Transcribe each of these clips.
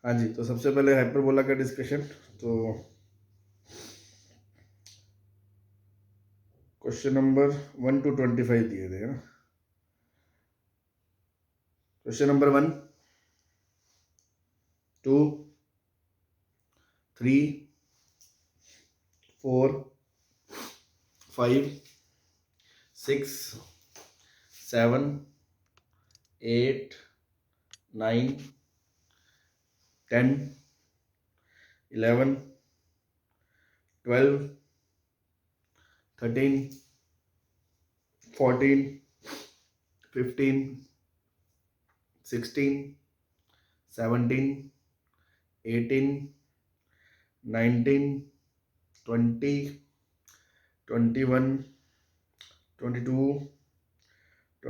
हाँ जी, तो सबसे पहले हाइपरबोला का डिस्कशन। तो क्वेश्चन नंबर 1 to 25 दिए थे ना। Question number 1, 2, 3, 4, 5, 6, 7, 8, 9, 10, 11, 12, 13, 14, 15, 16, 17, 18, 19, 20, 21, 22,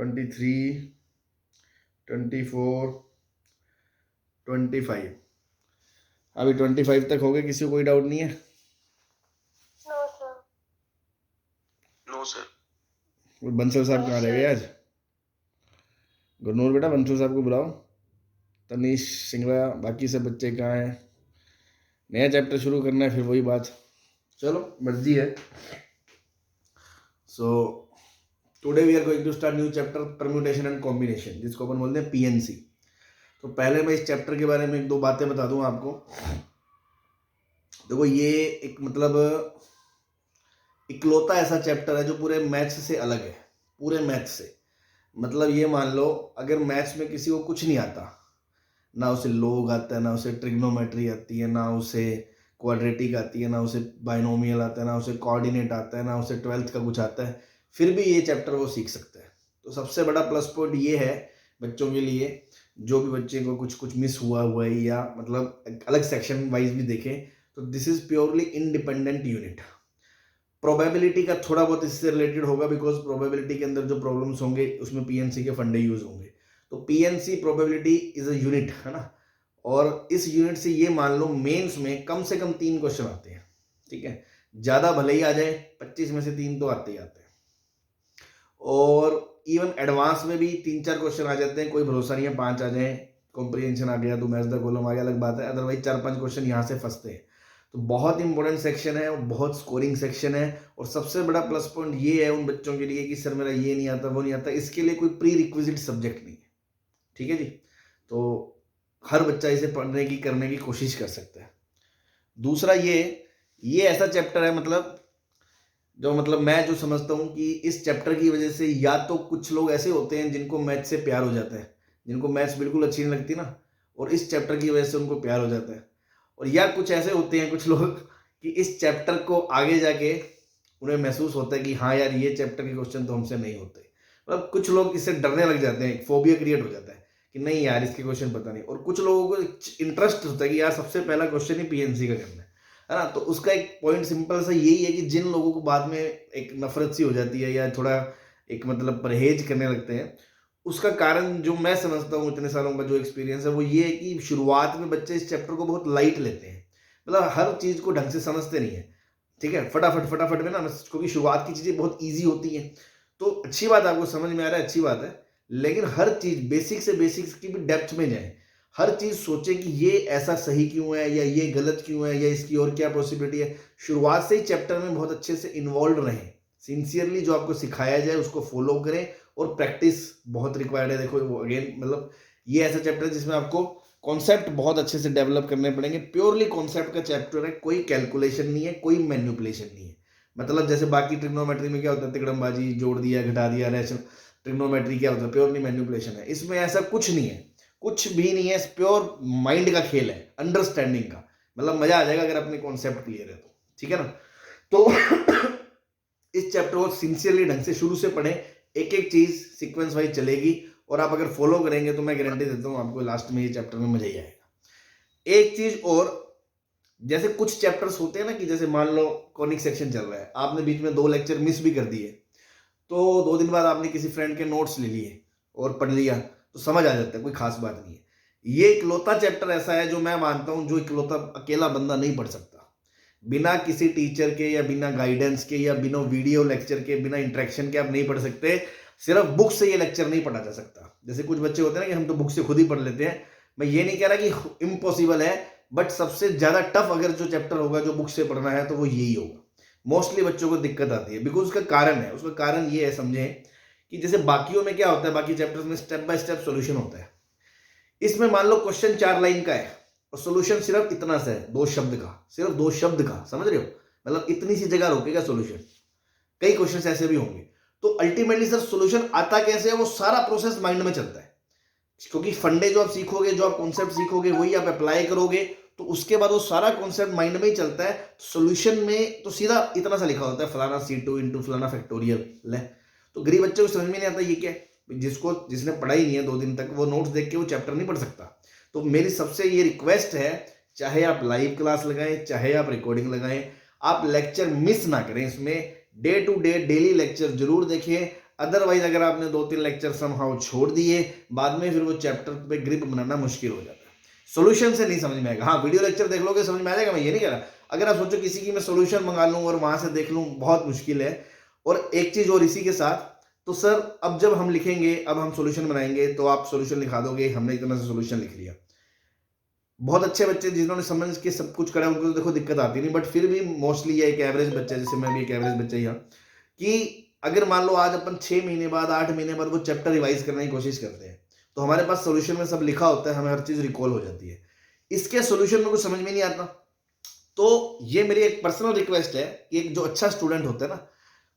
23, 24, 25। अभी 25 तक हो गए, किसी को कोई डाउट नहीं है? No sir. बंसल साहब कहाँ रह गए आज? गुरनूर बेटा, बंसल साहब को बुलाओ। तनीश सिंगला, बाकी सब बच्चे कहाँ हैं? नया चैप्टर शुरू करना है, फिर वही बात। चलो, मर्जी है। So today we are going to start new chapter, permutation and combination, जिसको अपन बोलते हैं पीएनसी। तो पहले मैं इस चैप्टर के बारे में एक दो बातें बता दूं आपको। देखो, ये एक मतलब इकलौता ऐसा चैप्टर है जो पूरे मैथ्स से अलग है, पूरे मैथ्स से। मतलब ये मान लो, अगर मैथ्स में किसी को कुछ नहीं आता, ना उसे लोग आता है, ना उसे ट्रिग्नोमेट्री आती है, ना उसे क्वाड्रेटिक आती है, ना उसे बाइनोमियल आता है, ना उसे कोऑर्डिनेट आता है, ना उसे 12th का कुछ आता है, फिर भी ये चैप्टर वो सीख सकता है। तो सबसे बड़ा प्लस पॉइंट ये है बच्चों के लिए, जो भी बच्चे को कुछ कुछ मिस हुआ हुआ है या मतलब अलग सेक्शन वाइज भी देखें, तो this is purely independent unit. Probability का थोड़ा बहुत इससे रिलेटेड होगा, बिकॉज प्रोबेबिलिटी के अंदर जो प्रॉब्लम्स होंगे उसमें पीएनसी के फंडे यूज होंगे। तो PNC probability is a unit, है ना। और इस यूनिट से ये मान लो मेंस में कम से कम 3 क्वेश्चन आते हैं, ठीक है। ज्यादा भले ही आ जाए, 25 में से 3 तो आते ही आते हैं। और इवन एडवांस में भी 3-4 क्वेश्चन आ जाते हैं, कोई भरोसा नहीं है 5 आ जाए। कॉम्प्रिहेंशन आ गया तो मैच द कॉलम आ गया, अलग बात है। अदरवाइज 4-5 क्वेश्चन यहाँ से फंसते हैं। तो बहुत इंपॉर्टेंट सेक्शन है, बहुत स्कोरिंग सेक्शन है। और सबसे बड़ा प्लस पॉइंट ये है उन बच्चों के लिए कि सर मेरा ये नहीं आता, वो नहीं आता, इसके लिए कोई प्री रिक्विजिट सब्जेक्ट नहीं है, ठीक है जी। तो हर बच्चा इसे पढ़ने की करने की कोशिश कर सकता है। दूसरा, ये ऐसा चैप्टर है, मतलब जो मतलब मैं जो समझता हूँ कि इस चैप्टर की वजह से या तो कुछ लोग ऐसे होते हैं जिनको मैथ से प्यार हो जाता है, जिनको मैथ्स बिल्कुल अच्छी नहीं लगती ना, और इस चैप्टर की वजह से उनको प्यार हो जाता है। और या कुछ ऐसे होते हैं कुछ लोग कि इस चैप्टर को आगे जाके उन्हें महसूस होता है कि हाँ यार, ये चैप्टर के क्वेश्चन तो हमसे नहीं होते। मतलब कुछ लोग इससे डरने लग जाते हैं, फोबिया क्रिएट हो जाता है कि नहीं यार इसके क्वेश्चन पता नहीं। और कुछ लोगों को इंटरेस्ट होता है कि यार सबसे पहला क्वेश्चन ही पीएनसी का करना है ना। तो उसका एक पॉइंट सिंपल सा यही है कि जिन लोगों को बाद में एक नफरत सी हो जाती है या थोड़ा एक मतलब परहेज करने लगते हैं, उसका कारण जो मैं समझता हूँ इतने सालों का जो एक्सपीरियंस है वो ये है कि शुरुआत में बच्चे इस चैप्टर को बहुत लाइट लेते हैं। मतलब हर चीज को ढंग से समझते नहीं है, ठीक है। फटाफट फटाफट में ना, क्योंकि शुरुआत की चीजें बहुत ईजी होती हैं। तो अच्छी बात, आपको समझ में आ रहा है, अच्छी बात है। लेकिन हर चीज बेसिक से बेसिक्स की भी डेप्थ में जाए। हर चीज सोचे कि ये ऐसा सही क्यों है या ये गलत क्यों है या इसकी और क्या पॉसिबिलिटी है। शुरुआत से ही चैप्टर में बहुत अच्छे से इन्वॉल्व रहें। सिंसियरली जो आपको सिखाया जाए उसको फॉलो करें। और प्रैक्टिस बहुत रिक्वायर्ड है। देखो वो अगेन मतलब ये ऐसा चैप्टर है जिसमें आपको कॉन्सेप्ट बहुत अच्छे से डेवलप करने पड़ेंगे। प्योरली कॉन्सेप्ट का चैप्टर है, कोई कैलकुलेशन नहीं है, कोई मैन्युपुलेशन नहीं है। मतलब जैसे बाकी ट्रिग्नोमेट्री में क्या होता है, तिकड़मबाजी, जोड़ दिया घटा दिया, रेशनल। ट्रिग्नोमेट्री क्या होता है, प्योरली मैन्युपुलेशन है। इसमें ऐसा कुछ नहीं है, कुछ भी नहीं है। प्योर माइंड का खेल है, अंडरस्टैंडिंग का। मतलब मजा आ जाएगा अगर अपने कॉन्सेप्ट क्लियर है तो, ठीक है ना। तो इस चैप्टर को सिंसियरली ढंग से शुरू से पढ़ें, एक एक चीज सीक्वेंस वाइज चलेगी। और आप अगर फॉलो करेंगे तो मैं गारंटी देता हूं आपको लास्ट में ये चैप्टर में मजा ही आएगा। एक चीज और, जैसे कुछ चैप्टर्स होते हैं ना कि जैसे मान लो कॉनिक सेक्शन चल रहा है, आपने बीच में 2 लेक्चर मिस भी कर दिए, तो 2 दिन बाद आपने किसी फ्रेंड के नोट्स ले लिए और पढ़ लिया, तो समझ आ जाता है, कोई खास बात नहीं है। ये इकलौता चैप्टर ऐसा है जो मैं मानता हूं जो इकलौता अकेला बंदा नहीं पढ़ सकता। बिना किसी टीचर के या बिना गाइडेंस के या बिना वीडियो लेक्चर के, बिना इंटरेक्शन के आप नहीं पढ़ सकते। सिर्फ बुक से ये लेक्चर नहीं पढ़ा जा सकता। जैसे कुछ बच्चे होते हैं ना कि हम तो बुक से खुद ही पढ़ लेते हैं। मैं ये नहीं कह रहा कि इम्पॉसिबल है, बट सबसे ज्यादा टफ अगर जो चैप्टर होगा जो बुक से पढ़ना है तो वो यही होगा। मोस्टली बच्चों को दिक्कत आती है, बिकॉज उसका कारण है, उसका कारण ये है, समझें कि जैसे बाकियों में क्या होता है, बाकी चैप्टर्स में स्टेप बाय स्टेप सॉल्यूशन होता है। इसमें मान लो क्वेश्चन 4 लाइन का है और सॉल्यूशन सिर्फ इतना सा है, 2 शब्द का, सिर्फ 2 शब्द का, समझ रहे हो, मतलब इतनी सी जगह रोकेगा सॉल्यूशन। कई क्वेश्चन ऐसे भी होंगे। तो अल्टीमेटली सर सॉल्यूशन आता कैसे है, वो सारा प्रोसेस माइंड में चलता है, क्योंकि फंडे जो आप सीखोगे, जो आप कॉन्सेप्ट सीखोगे, वही आप अप्लाई करोगे, तो उसके बाद वो सारा कॉन्सेप्ट माइंड में ही चलता है। सॉल्यूशन में तो सीधा इतना सा लिखा होता है, फलाना C2 इंटू फलाना फैक्टोरियल ले। तो गरीब बच्चे को समझ में नहीं आता ये क्या है। जिसने पढ़ा ही नहीं है 2 दिन तक, वो नोट्स देख के वो चैप्टर नहीं पढ़ सकता। तो मेरी सबसे ये रिक्वेस्ट है, चाहे आप लाइव क्लास लगाएं, चाहे आप रिकॉर्डिंग लगाएं, आप लेक्चर मिस ना करें। इसमें day to day daily lecture जरूर देखें। अदरवाइज अगर आपने 2-3 लेक्चर समहाउ छोड़ दिए, बाद में फिर वो चैप्टर पे ग्रिप बनाना मुश्किल हो जाता है। सॉल्यूशन से नहीं समझ में आएगा। हाँ, वीडियो लेक्चर देख लोगे समझ में आ जाएगा, मैं ये नहीं कह रहा। अगर आप सोचो किसी की मैं सॉल्यूशन मंगा लूं और वहां से देख लूं, बहुत मुश्किल है। और एक चीज और इसी के साथ, तो सर अब जब हम लिखेंगे, अब हम सॉल्यूशन बनाएंगे, तो आप सॉल्यूशन लिखा दोगे, हमने इतना सा सॉल्यूशन लिख लिया। बहुत अच्छे बच्चे जिन्होंने समझ के सब कुछ करा, उनको तो देखो दिक्कत आती नहीं, बट फिर भी मोस्टली ये एक एवरेज बच्चा, जैसे मैं भी एक एवरेज बच्चा ही हूँ, कि अगर मान लो आज अपन 6 महीने बाद, 8 महीने बाद वो चैप्टर रिवाइज करने की कोशिश करते हैं, तो हमारे पास सॉल्यूशन में सब लिखा होता है, हमें हर चीज रिकॉल हो जाती है। इसके सॉल्यूशन में कुछ समझ में नहीं आता। तो ये मेरी एक पर्सनल रिक्वेस्ट है कि एक जो अच्छा स्टूडेंट होता है ना,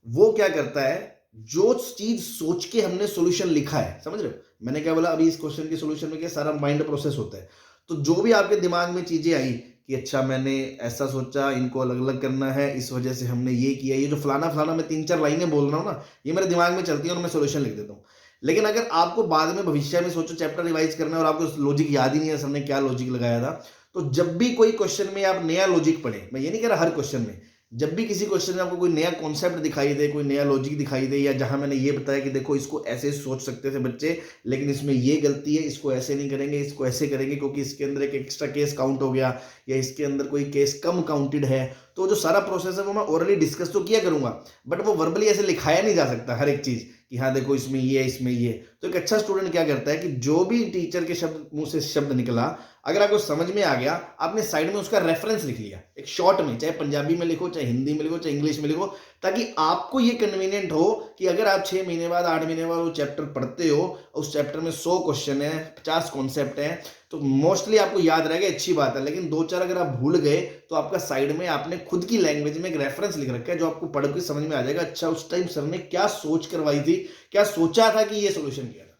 वो क्या करता है, जो चीज सोच के हमने सॉल्यूशन लिखा है, समझ रहे हो मैंने क्या बोला, अभी इस क्वेश्चन के सॉल्यूशन में क्या सारा माइंड प्रोसेस होता है। तो जो भी आपके दिमाग में चीजें आई कि अच्छा मैंने ऐसा सोचा, इनको अलग अलग करना है, इस वजह से हमने ये किया, ये जो फलाना फलाना मैं 3-4 लाइनें बोल रहा हूँ ना, ये मेरे दिमाग में चलती है और मैं सॉल्यूशन लिख देता हूँ। लेकिन अगर आपको बाद में भविष्य में सोचो चैप्टर रिवाइज करना है और आपको लॉजिक याद ही नहीं है सर ने क्या लॉजिक लगाया था, तो जब भी कोई क्वेश्चन में आप नया लॉजिक पढ़े, मैं ये नहीं कह रहा हर क्वेश्चन में, जब भी किसी क्वेश्चन में आपको कोई नया कॉन्सेप्ट दिखाई दे, कोई नया लॉजिक दिखाई दे, या जहां मैंने ये बताया कि देखो इसको ऐसे सोच सकते थे बच्चे, लेकिन इसमें ये गलती है, इसको ऐसे नहीं करेंगे, इसको ऐसे करेंगे क्योंकि इसके अंदर एक एक्स्ट्रा केस काउंट हो गया, या इसके अंदर कोई केस कम काउंटेड है, तो जो सारा प्रोसेस है वो मैं ओरली डिस्कस तो किया करूंगा, बट वो वर्बली ऐसे लिखाया नहीं जा सकता हर एक चीज कि हाँ देखो इसमें ये है, इसमें ये। तो एक अच्छा स्टूडेंट क्या करता है कि जो भी टीचर के शब्द मुंह से शब्द निकला, अगर आपको समझ में आ गया, आपने साइड में उसका रेफरेंस लिख लिया एक शॉर्ट में, चाहे पंजाबी में लिखो, चाहे हिंदी में लिखो, चाहे इंग्लिश में लिखो, ताकि आपको ये कन्वीनियंट हो कि अगर आप 6 महीने बाद, 8 महीने बाद वो चैप्टर पढ़ते हो, उस चैप्टर में 100 क्वेश्चन है, 50 कॉन्सेप्ट है, तो मोस्टली आपको याद रहेगा, अच्छी बात है। लेकिन 2-4 अगर आप भूल गए, तो आपका साइड में आपने खुद की लैंग्वेज में एक रेफरेंस लिख रखा है, जो आपको पढ़ के समझ में आ जाएगा, अच्छा उस टाइम सर ने क्या सोच करवाई थी, क्या सोचा था कि ये सोल्यूशन किया था।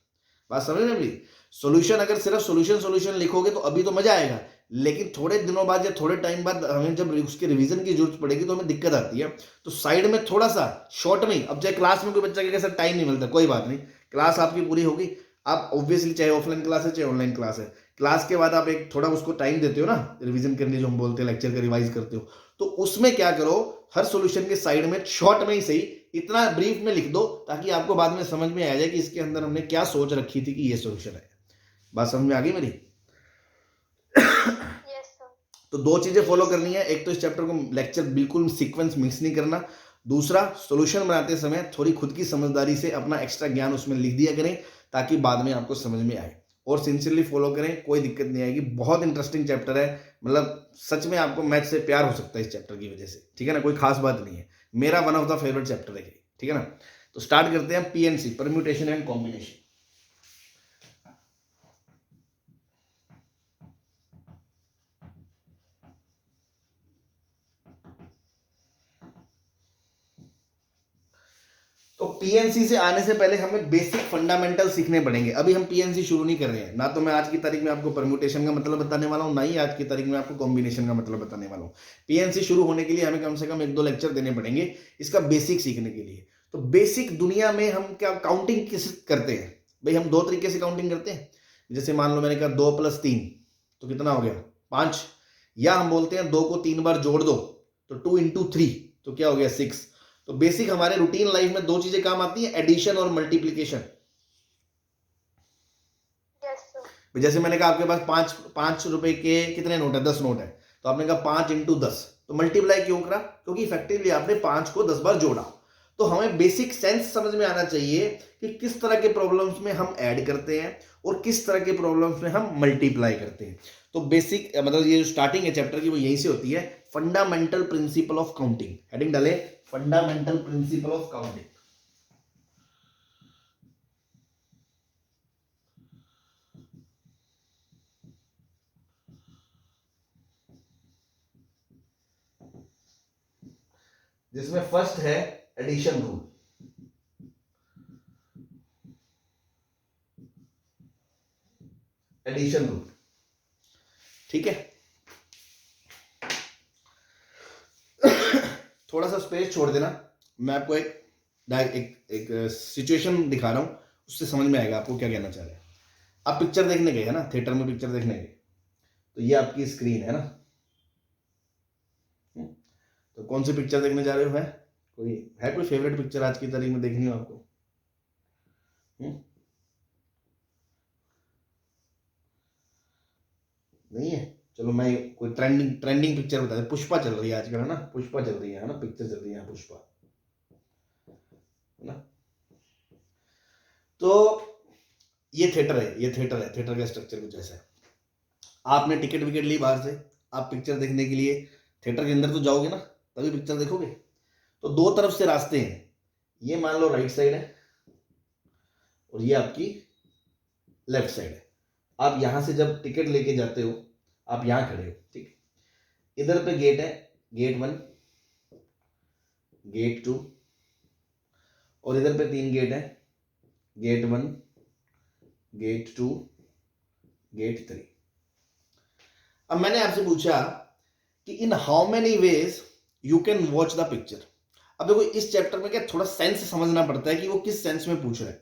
बात समझ रहे हैं? सोल्यूशन अगर सिर्फ सोल्यूशन लिखोगे तो अभी तो मजा आएगा, लेकिन थोड़े दिनों बाद या थोड़े टाइम बाद हमें जब उसके रिवीजन की जरूरत पड़ेगी तो हमें दिक्कत आती है। तो साइड में थोड़ा सा शॉर्ट में, अब चाहे क्लास में कोई बच्चा कहेगा सर टाइम नहीं मिलता, कोई बात नहीं, क्लास आपकी पूरी होगी, आप ऑब्वियसली चाहे ऑफलाइन क्लास है चाहे ऑनलाइन क्लास है, क्लास के बाद आप एक थोड़ा उसको टाइम देते हो ना रिवीजन करने, जो हम बोलते हैं लेक्चर का रिवाइज करते हो, तो उसमें क्या करो, हर सॉल्यूशन के साइड में शॉर्ट में ही सही इतना ब्रीफ में लिख दो, ताकि आपको बाद में समझ में आ जाए कि इसके अंदर हमने क्या सोच रखी थी कि ये सॉल्यूशन है। बात समझ में आ गई मेरी? तो 2 चीजें फॉलो करनी है, एक तो इस चैप्टर को लेक्चर बिल्कुल सीक्वेंस मिक्स नहीं करना, दूसरा सॉल्यूशन बनाते समय थोड़ी खुद की समझदारी से अपना एक्स्ट्रा ज्ञान उसमें लिख दिया करें, ताकि बाद में आपको समझ में आए, और सिंसियरली फॉलो करें, कोई दिक्कत नहीं आएगी। बहुत इंटरेस्टिंग चैप्टर है, मतलब सच में आपको मैथ से प्यार हो सकता है इस चैप्टर की वजह से, ठीक है ना, कोई खास बात नहीं है, मेरा one of the favourite chapter है, ठीक है ना। तो स्टार्ट करते हैं पीएनसी, परम्यूटेशन एंड कॉम्बिनेशन। तो पीएनसी से आने से पहले हमें बेसिक फंडामेंटल सीखने पड़ेंगे। अभी हम पीएनसी शुरू नहीं कर रहे हैं, ना तो मैं आज की तारीख में आपको परम्यूटेशन का मतलब बताने वाला हूं, ना ही आज की तारीख में आपको कॉम्बिनेशन का मतलब बताने वाला हूं। पीएनसी शुरू होने के लिए हमें कम से कम 1-2 लेक्चर देने पड़ेंगे इसका बेसिक सीखने के लिए। तो बेसिक दुनिया में हम क्या काउंटिंग किस करते हैं भाई, हम 2 तरीके से काउंटिंग करते हैं। जैसे मान लो मैंने कहा 2 + 3 तो कितना हो गया 5, या हम बोलते हैं 2 को 3 बार जोड़ दो तो 2 × 3 तो क्या हो गया 6। तो बेसिक हमारे रूटीन लाइफ में 2 चीजें काम आती हैं, एडिशन और मल्टीप्लिकेशन। जैसे मैंने कहा आपके पास 5 रुपए के कितने नोट है, 10 नोट है, तो आपने कहा 5 × 10, तो मल्टीप्लाई क्यों करा, क्योंकि इफेक्टिवली आपने 5 को 10 बार जोड़ा। तो हमें बेसिक सेंस समझ में आना चाहिए कि किस तरह के प्रॉब्लम्स में हम ऐड करते हैं और किस तरह के प्रॉब्लम्स में हम मल्टीप्लाई करते हैं। तो बेसिक मतलब ये जो स्टार्टिंग है चैप्टर की वो यहीं से होती है, fundamental principle of counting. Heading डाले फंडामेंटल प्रिंसिपल ऑफ काउंटिंग। जिसमें फर्स्ट है एडिशन रूल। एडिशन रूल, ठीक है। थोड़ा सा स्पेस छोड़ देना, मैं आपको एक सिचुएशन दिखा रहा हूं, उससे समझ में आएगा आपको क्या कहना चाह रहे हैं। आप पिक्चर देखने गए है ना, थिएटर में पिक्चर देखने गए, तो ये आपकी स्क्रीन है ना। तो कौन सी पिक्चर देखने जा रहे हो? कोई फेवरेट पिक्चर आज की तारीख में देखनी हो आपको? नहीं है? चलो मैं कोई ट्रेंडिंग पिक्चर बता दे। पुष्पा चल रही है आजकल, है ना? पुष्पा चल रही है ना, पिक्चर चल रही है पुष्पा, है ना? तो ये थिएटर है, थिएटर का स्ट्रक्चर कुछ ऐसा है। आपने टिकट विकेट ली बाहर से, आप पिक्चर देखने के लिए थिएटर के अंदर तो जाओगे ना, तभी पिक्चर देखोगे। तो दो तरफ से रास्ते हैं, ये मान लो राइट साइड है और ये आपकी लेफ्ट साइड है। आप यहां से जब टिकट लेके जाते हो, आप यहां खड़े हो, ठीक। इधर पे गेट है, गेट 1, गेट 2, और इधर पे 3 गेट है, गेट 1, गेट 2, गेट 3। अब मैंने आपसे पूछा कि in how many ways you can watch the picture. अब देखो इस चैप्टर में क्या थोड़ा सेंस समझना पड़ता है कि वो किस सेंस में पूछ रहा है।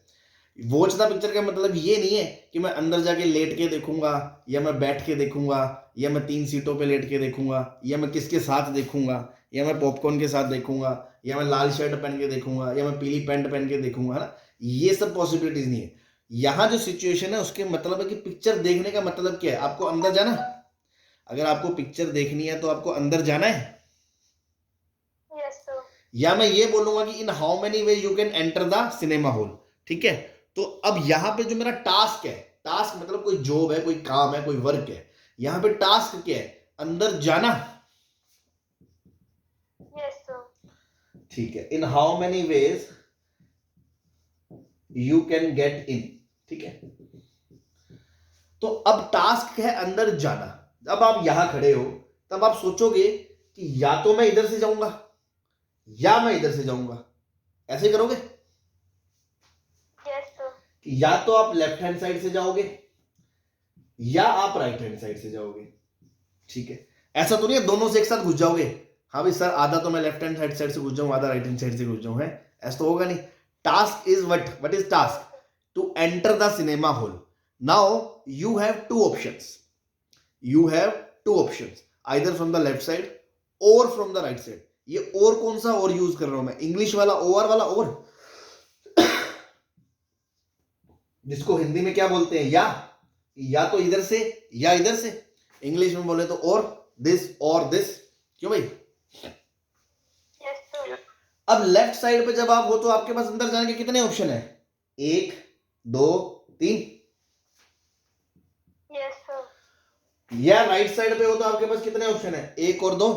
वॉच द पिक्चर का मतलब ये नहीं है कि मैं अंदर जाके लेट के देखूंगा, या मैं बैठ के देखूंगा, या मैं 3 सीटों पे लेट के देखूंगा, या मैं किसके साथ देखूंगा, या मैं पॉपकॉर्न के साथ देखूंगा, या मैं लाल शर्ट पहन के देखूंगा, या मैं पीली पैंट पहन के देखूंगा, है ना? ये सब पॉसिबिलिटीज नहीं है। यहाँ जो सिचुएशन है उसके मतलब है कि पिक्चर देखने का मतलब क्या है? आपको अंदर जाना। अगर आपको पिक्चर देखनी है तो आपको अंदर जाना है। या मैं ये बोलूंगा कि in how many way you can enter the cinema hall, ठीक है। तो अब यहां पे जो मेरा टास्क है, टास्क मतलब कोई जॉब है, कोई काम है, कोई वर्क है, यहां पे टास्क क्या है? अंदर जाना। ठीक है, इन how many ways you can get in, ठीक है। तो अब टास्क है अंदर जाना। अब आप यहां खड़े हो, तब आप सोचोगे कि या तो मैं इधर से जाऊंगा या मैं इधर से जाऊंगा। ऐसे करोगे कि या तो आप लेफ्ट हैंड साइड से जाओगे या आप राइट हैंड साइड से जाओगे, ठीक है। ऐसा तो नहीं है दोनों से एक साथ घुस जाओगे। हाँ भाई सर, आधा तो मैं लेफ्ट हैंड साइड से घुस जाऊं, आधा राइट हैंड साइड से घुस जाऊं, है ऐसा तो होगा नहीं। Task is what is task? To enter the cinema hall. Now you have two options, either from the left side और फ्रॉम द राइट साइड। ये और कौन सा और यूज कर रहा हूं मैं? इंग्लिश वाला ओवर वाला और, जिसको हिंदी में क्या बोलते हैं? या तो इधर से या इधर से। इंग्लिश में बोले तो और दिस। क्यों भाई? अब लेफ्ट साइड पे जब आप हो तो आपके पास अंदर जाने के कितने ऑप्शन है? 1 2 3। या राइट साइड पे हो तो आपके पास कितने ऑप्शन है? 1 और 2।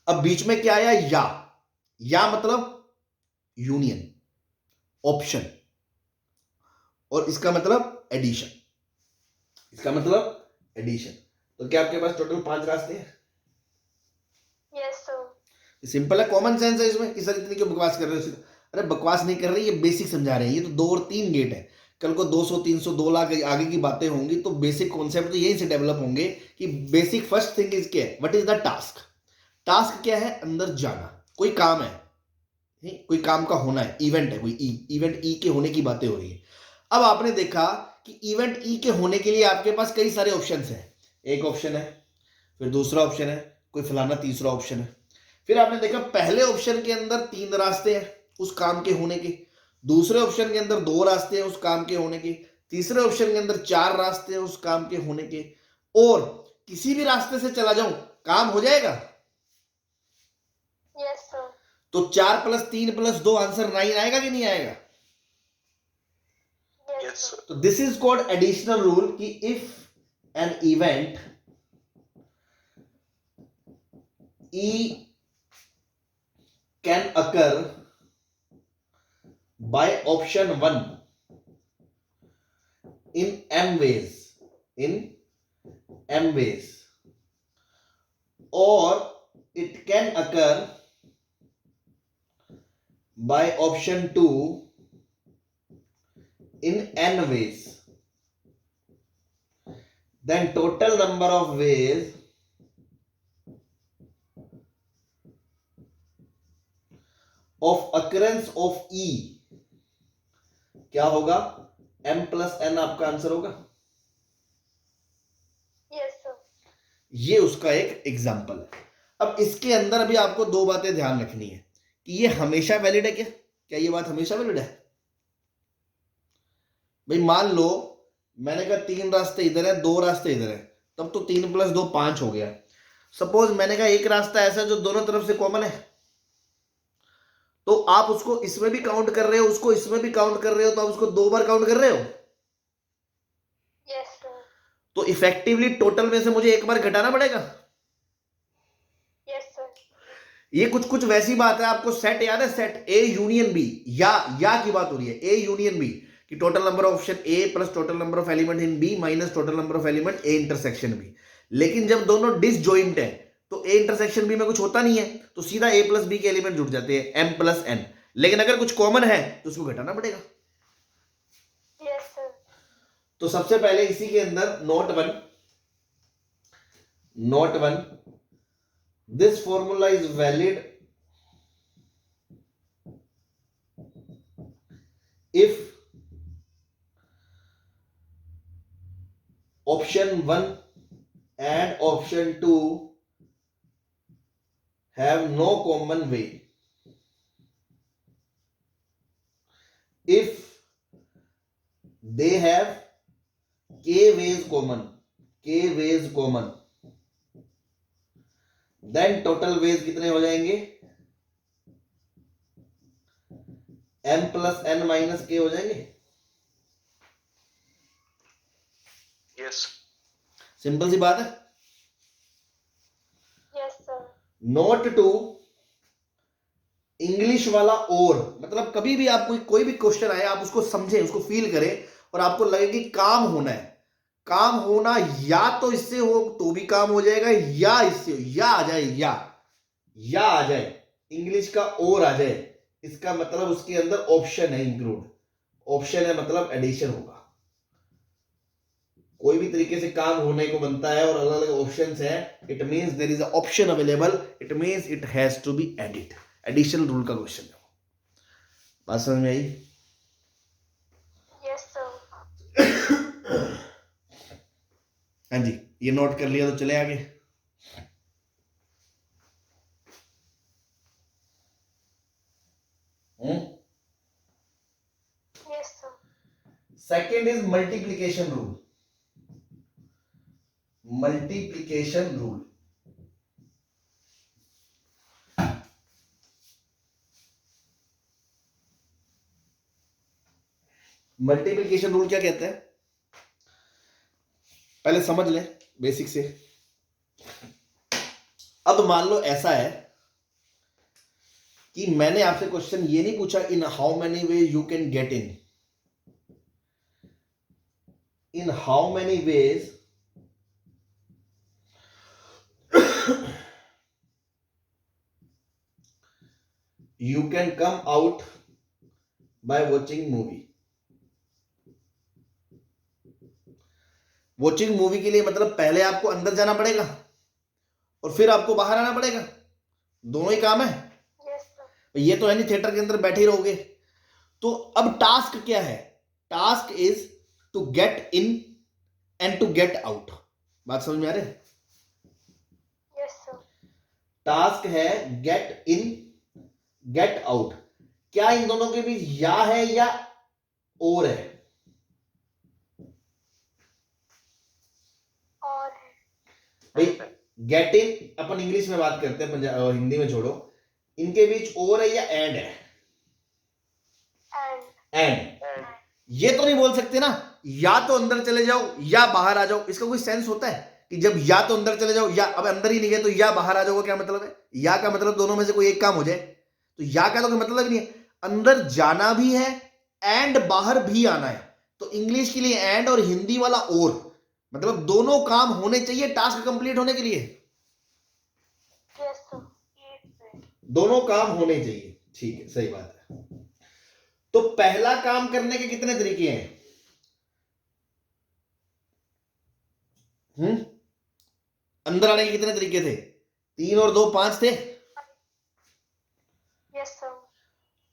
अब बीच में क्या आया? या मतलब यूनियन, ऑप्शन, और इसका मतलब एडिशन। तो क्या आपके पास टोटल 5 रास्ते हैं? सिंपल है, कॉमन सेंस है इसमें कि सर इतनी क्यों बकवास कर रहे हो? अरे बकवास नहीं कर रही, ये बेसिक समझा रहे हैं। ये तो 2 और 3 गेट है, कल को 200 300 2 लाख आगे की बातें होंगी, तो बेसिक कॉन्सेप्ट तो यहीं से डेवलप होंगे कि बेसिक फर्स्ट थिंग इज क्या है? What is the task? Task क्या है? अंदर जाना। कोई काम है, कोई काम का होना है, इवेंट है, कोई इवेंट ई के होने की बातें हो रही है। अब आपने देखा कि इवेंट ई के होने के लिए आपके पास कई सारे ऑप्शंस हैं। एक ऑप्शन है, फिर दूसरा ऑप्शन है, कोई फलाना तीसरा ऑप्शन है। फिर आपने देखा पहले ऑप्शन के अंदर 3 रास्ते हैं उस काम के होने के, दूसरे ऑप्शन के अंदर 2 रास्ते हैं उस काम के होने के, तीसरे ऑप्शन के अंदर 4 रास्ते हैं उस काम के होने के, और किसी भी रास्ते से चला जाऊं काम हो जाएगा? तो 4 + 3 + 2 आंसर 9 आएगा कि नहीं आएगा? Yes, sir. तो this is called additional rule कि if an event E can occur by option 1 in m ways, or it can occur by option 2 in n ways, then total number of ways of occurrence of E क्या होगा? m + n आपका answer होगा। Yes, sir. ये उसका एक example है। अब इसके अंदर अभी आपको दो बातें ध्यान रखनी है कि ये हमेशा वैलिड है क्या ये बात हमेशा वैलिड है? भाई मान लो मैंने कहा 3 रास्ते इधर है, 2 रास्ते इधर है, तब तो 3 + 2 5 हो गया। सपोज मैंने कहा एक रास्ता ऐसा जो दोनों तरफ से कॉमन है, तो आप उसको इसमें भी काउंट कर रहे हो, उसको इसमें भी काउंट कर रहे हो, तो आप उसको 2 बार काउंट कर रहे हो। Yes, sir. तो इफेक्टिवली टोटल में से मुझे एक बार घटाना पड़ेगा। Yes, sir. ये कुछ वैसी बात है, आपको सेट याद है, सेट ए यूनियन बी, या की बात हो रही है, ए यूनियन बी कि total number of option A plus total number of element in B minus total number of element A intersection B. लेकिन जब दोनों डिसजॉइंट है तो ए इंटरसेक्शन बी में कुछ होता नहीं है, तो सीधा ए प्लस बी के एलिमेंट जुड़ जाते हैं m + n। लेकिन अगर कुछ कॉमन है तो उसको घटाना पड़ेगा। Yes, sir. तो सबसे पहले इसी के अंदर note one, this formula is valid if option 1 and option 2 have no common way, if they have k ways common, then total ways कितने हो जाएंगे? m + n - k हो जाएंगे। Yes. सिंपल सी बात है। Yes, sir. नोट 2 इंग्लिश वाला, और मतलब कभी भी आपको कोई भी क्वेश्चन आए आप उसको समझें, उसको फील करें और आपको लगे कि काम होना है, काम होना या तो इससे हो तो भी काम हो जाएगा, या इससे हो, या आ जाए इंग्लिश का और आ जाए, इसका मतलब उसके अंदर ऑप्शन है इंक्लूड। ऑप्शन है मतलब एडिशन होगा। कोई भी तरीके से काम होने को बनता है और अलग अलग ऑप्शंस हैं, it means there is a option available, it means it has to be added. Addition rule का क्वेश्चन है। बात समझ में आई? Yes, sir. हाँ जी, ये नोट कर लिया तो चले आगे। Yes, sir. Second is multiplication rule. Multiplication rule क्या कहते हैं, पहले समझ लें बेसिक से। अब मान लो ऐसा है कि मैंने आपसे क्वेश्चन ये नहीं पूछा इन how many way you can get in how many veg you can come out by watching movie। Watching movie के लिए मतलब पहले आपको अंदर जाना पड़ेगा और फिर आपको बाहर आना पड़ेगा, दोनों ही काम है। Yes, sir. ये तो है नहीं थिएटर के अंदर बैठे ही रहोगे। तो अब टास्क क्या है? Task is to get in and to get out. बात समझ में आ रही है? Yes, sir. टास्क है गेट इन गेट आउट। क्या इन दोनों के बीच या है या और है? और भाई गेट इन अपन इंग्लिश में बात करते हैं, हिंदी में छोड़ो। इनके बीच और है या एंड है? And. एंड। And. ये तो नहीं बोल सकते ना या तो अंदर चले जाओ या बाहर आ जाओ, इसका कोई सेंस होता है कि जब या तो अंदर चले जाओ या अब अंदर ही नहीं गए तो या बाहर आ जाओ, क्या मतलब है? या का मतलब दोनों में से कोई एक काम हो जाए, तो या का तो कोई मतलब ही नहीं है। अंदर जाना भी है एंड बाहर भी आना है, तो इंग्लिश के लिए एंड और हिंदी वाला और, मतलब दोनों काम होने चाहिए टास्क कंप्लीट होने के लिए, Yes, sir. दोनों काम होने चाहिए। ठीक है, सही बात है। तो पहला काम करने के कितने तरीके हैं? अंदर आने के कितने तरीके थे? 3 और 2 5 थे। Yes, sir.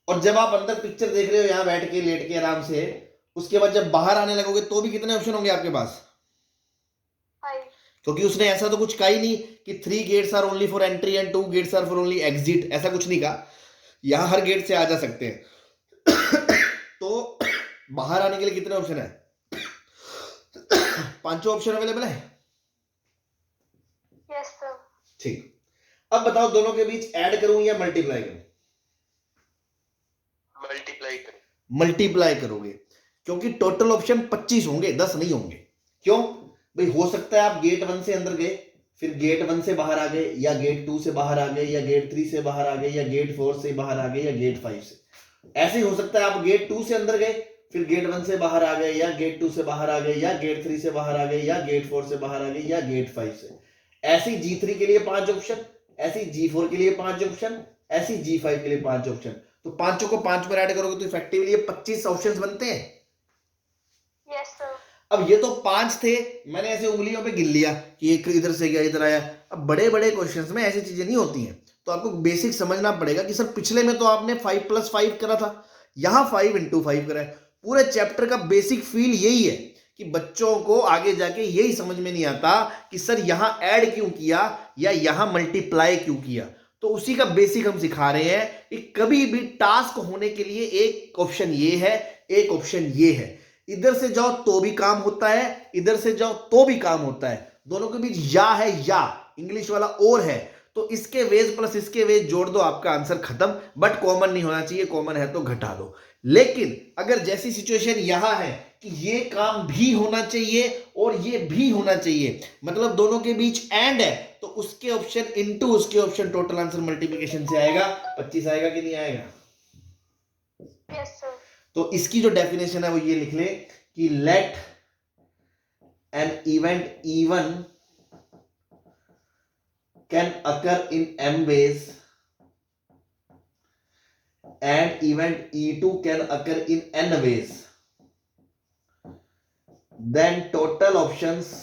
और जब आप अंदर पिक्चर देख रहे हो यहां बैठ के लेट के आराम से, उसके बाद जब बाहर आने लगोगे तो भी कितने ऑप्शन होंगे आपके पास? 5. क्योंकि उसने ऐसा तो कुछ कहा ही नहीं कि 3 gates are only for entry and 2 gates are for only exit, ऐसा कुछ नहीं कहा। यहां हर गेट से आ जा सकते हैं। तो बाहर आने के लिए कितने ऑप्शन है? 5 ऑप्शन अवेलेबल है। Yes, sir. ठीक, अब बताओ दोनों के बीच ऐड करूं या मल्टीप्लाई करूं? मल्टीप्लाई करें। मल्टीप्लाई करोगे, क्योंकि टोटल ऑप्शन 25 होंगे, 10 नहीं होंगे। क्यों भाई? हो सकता है आप गेट 1 से अंदर गए, फिर गेट 1 से बाहर आ गए, या गेट 2 से बाहर आ गए, या गेट 3 से बाहर आ गए, या गेट 4 से बाहर आ गए, या गेट 5 से। ऐसे ही हो सकता है आप गेट 2 से अंदर गए, फिर गेट 1 से बाहर आ गए, या गेट 2 से बाहर आ गए, या गेट 3 से बाहर आ गए, या गेट 4 से बाहर आ गए, या गेट 5 से। ऐसी G3 के लिए 5 ऑप्शन, ऐसी G4 के लिए 5 ऑप्शन, ऐसी G5 के लिए 5 ऑप्शन। तो पांचों को 5 पर ऐड करोगे तो इफेक्टिवली 25 ऑप्शंस बनते हैं। Yes, sir. अब ये तो 5 थे, मैंने ऐसे उंगलियों पे गिन लिया कि एक इधर से गया इधर आया। अब बड़े बड़े क्वेश्चंस में ऐसी चीजें नहीं होती हैं, तो आपको बेसिक समझना पड़ेगा कि सर पिछले में तो आपने 5 + 5 करा था, यहां 5 × 5 करा है। पूरे चैप्टर का बेसिक फील यही है कि बच्चों को आगे जाके यही समझ में नहीं आता कि सर यहां ऐड क्यों किया या यहां मल्टीप्लाई क्यों किया। तो उसी का बेसिक हम सिखा रहे हैं कि कभी भी टास्क होने के लिए एक ऑप्शन ये है, एक ऑप्शन ये है। इधर से जाओ तो भी काम होता है, इधर से जाओ तो भी काम होता है। दोनों के बीच या है, या इंग्लिश वाला और है, तो इसके वेज प्लस इसके वेज जोड़ दो, आपका आंसर खत्म। बट कॉमन नहीं होना चाहिए, कॉमन है तो घटा दो। लेकिन अगर जैसी सिचुएशन यहां है कि ये काम भी होना चाहिए और ये भी होना चाहिए, मतलब दोनों के बीच एंड है, तो उसके ऑप्शन इनटू उसके ऑप्शन, टोटल आंसर मल्टीप्लिकेशन से आएगा। 25 आएगा कि नहीं आएगा? Yes, sir. तो इसकी जो डेफिनेशन है वो ये लिख ले कि let an event E1 can occur in m ways and event E2 can occur in n ways, then total options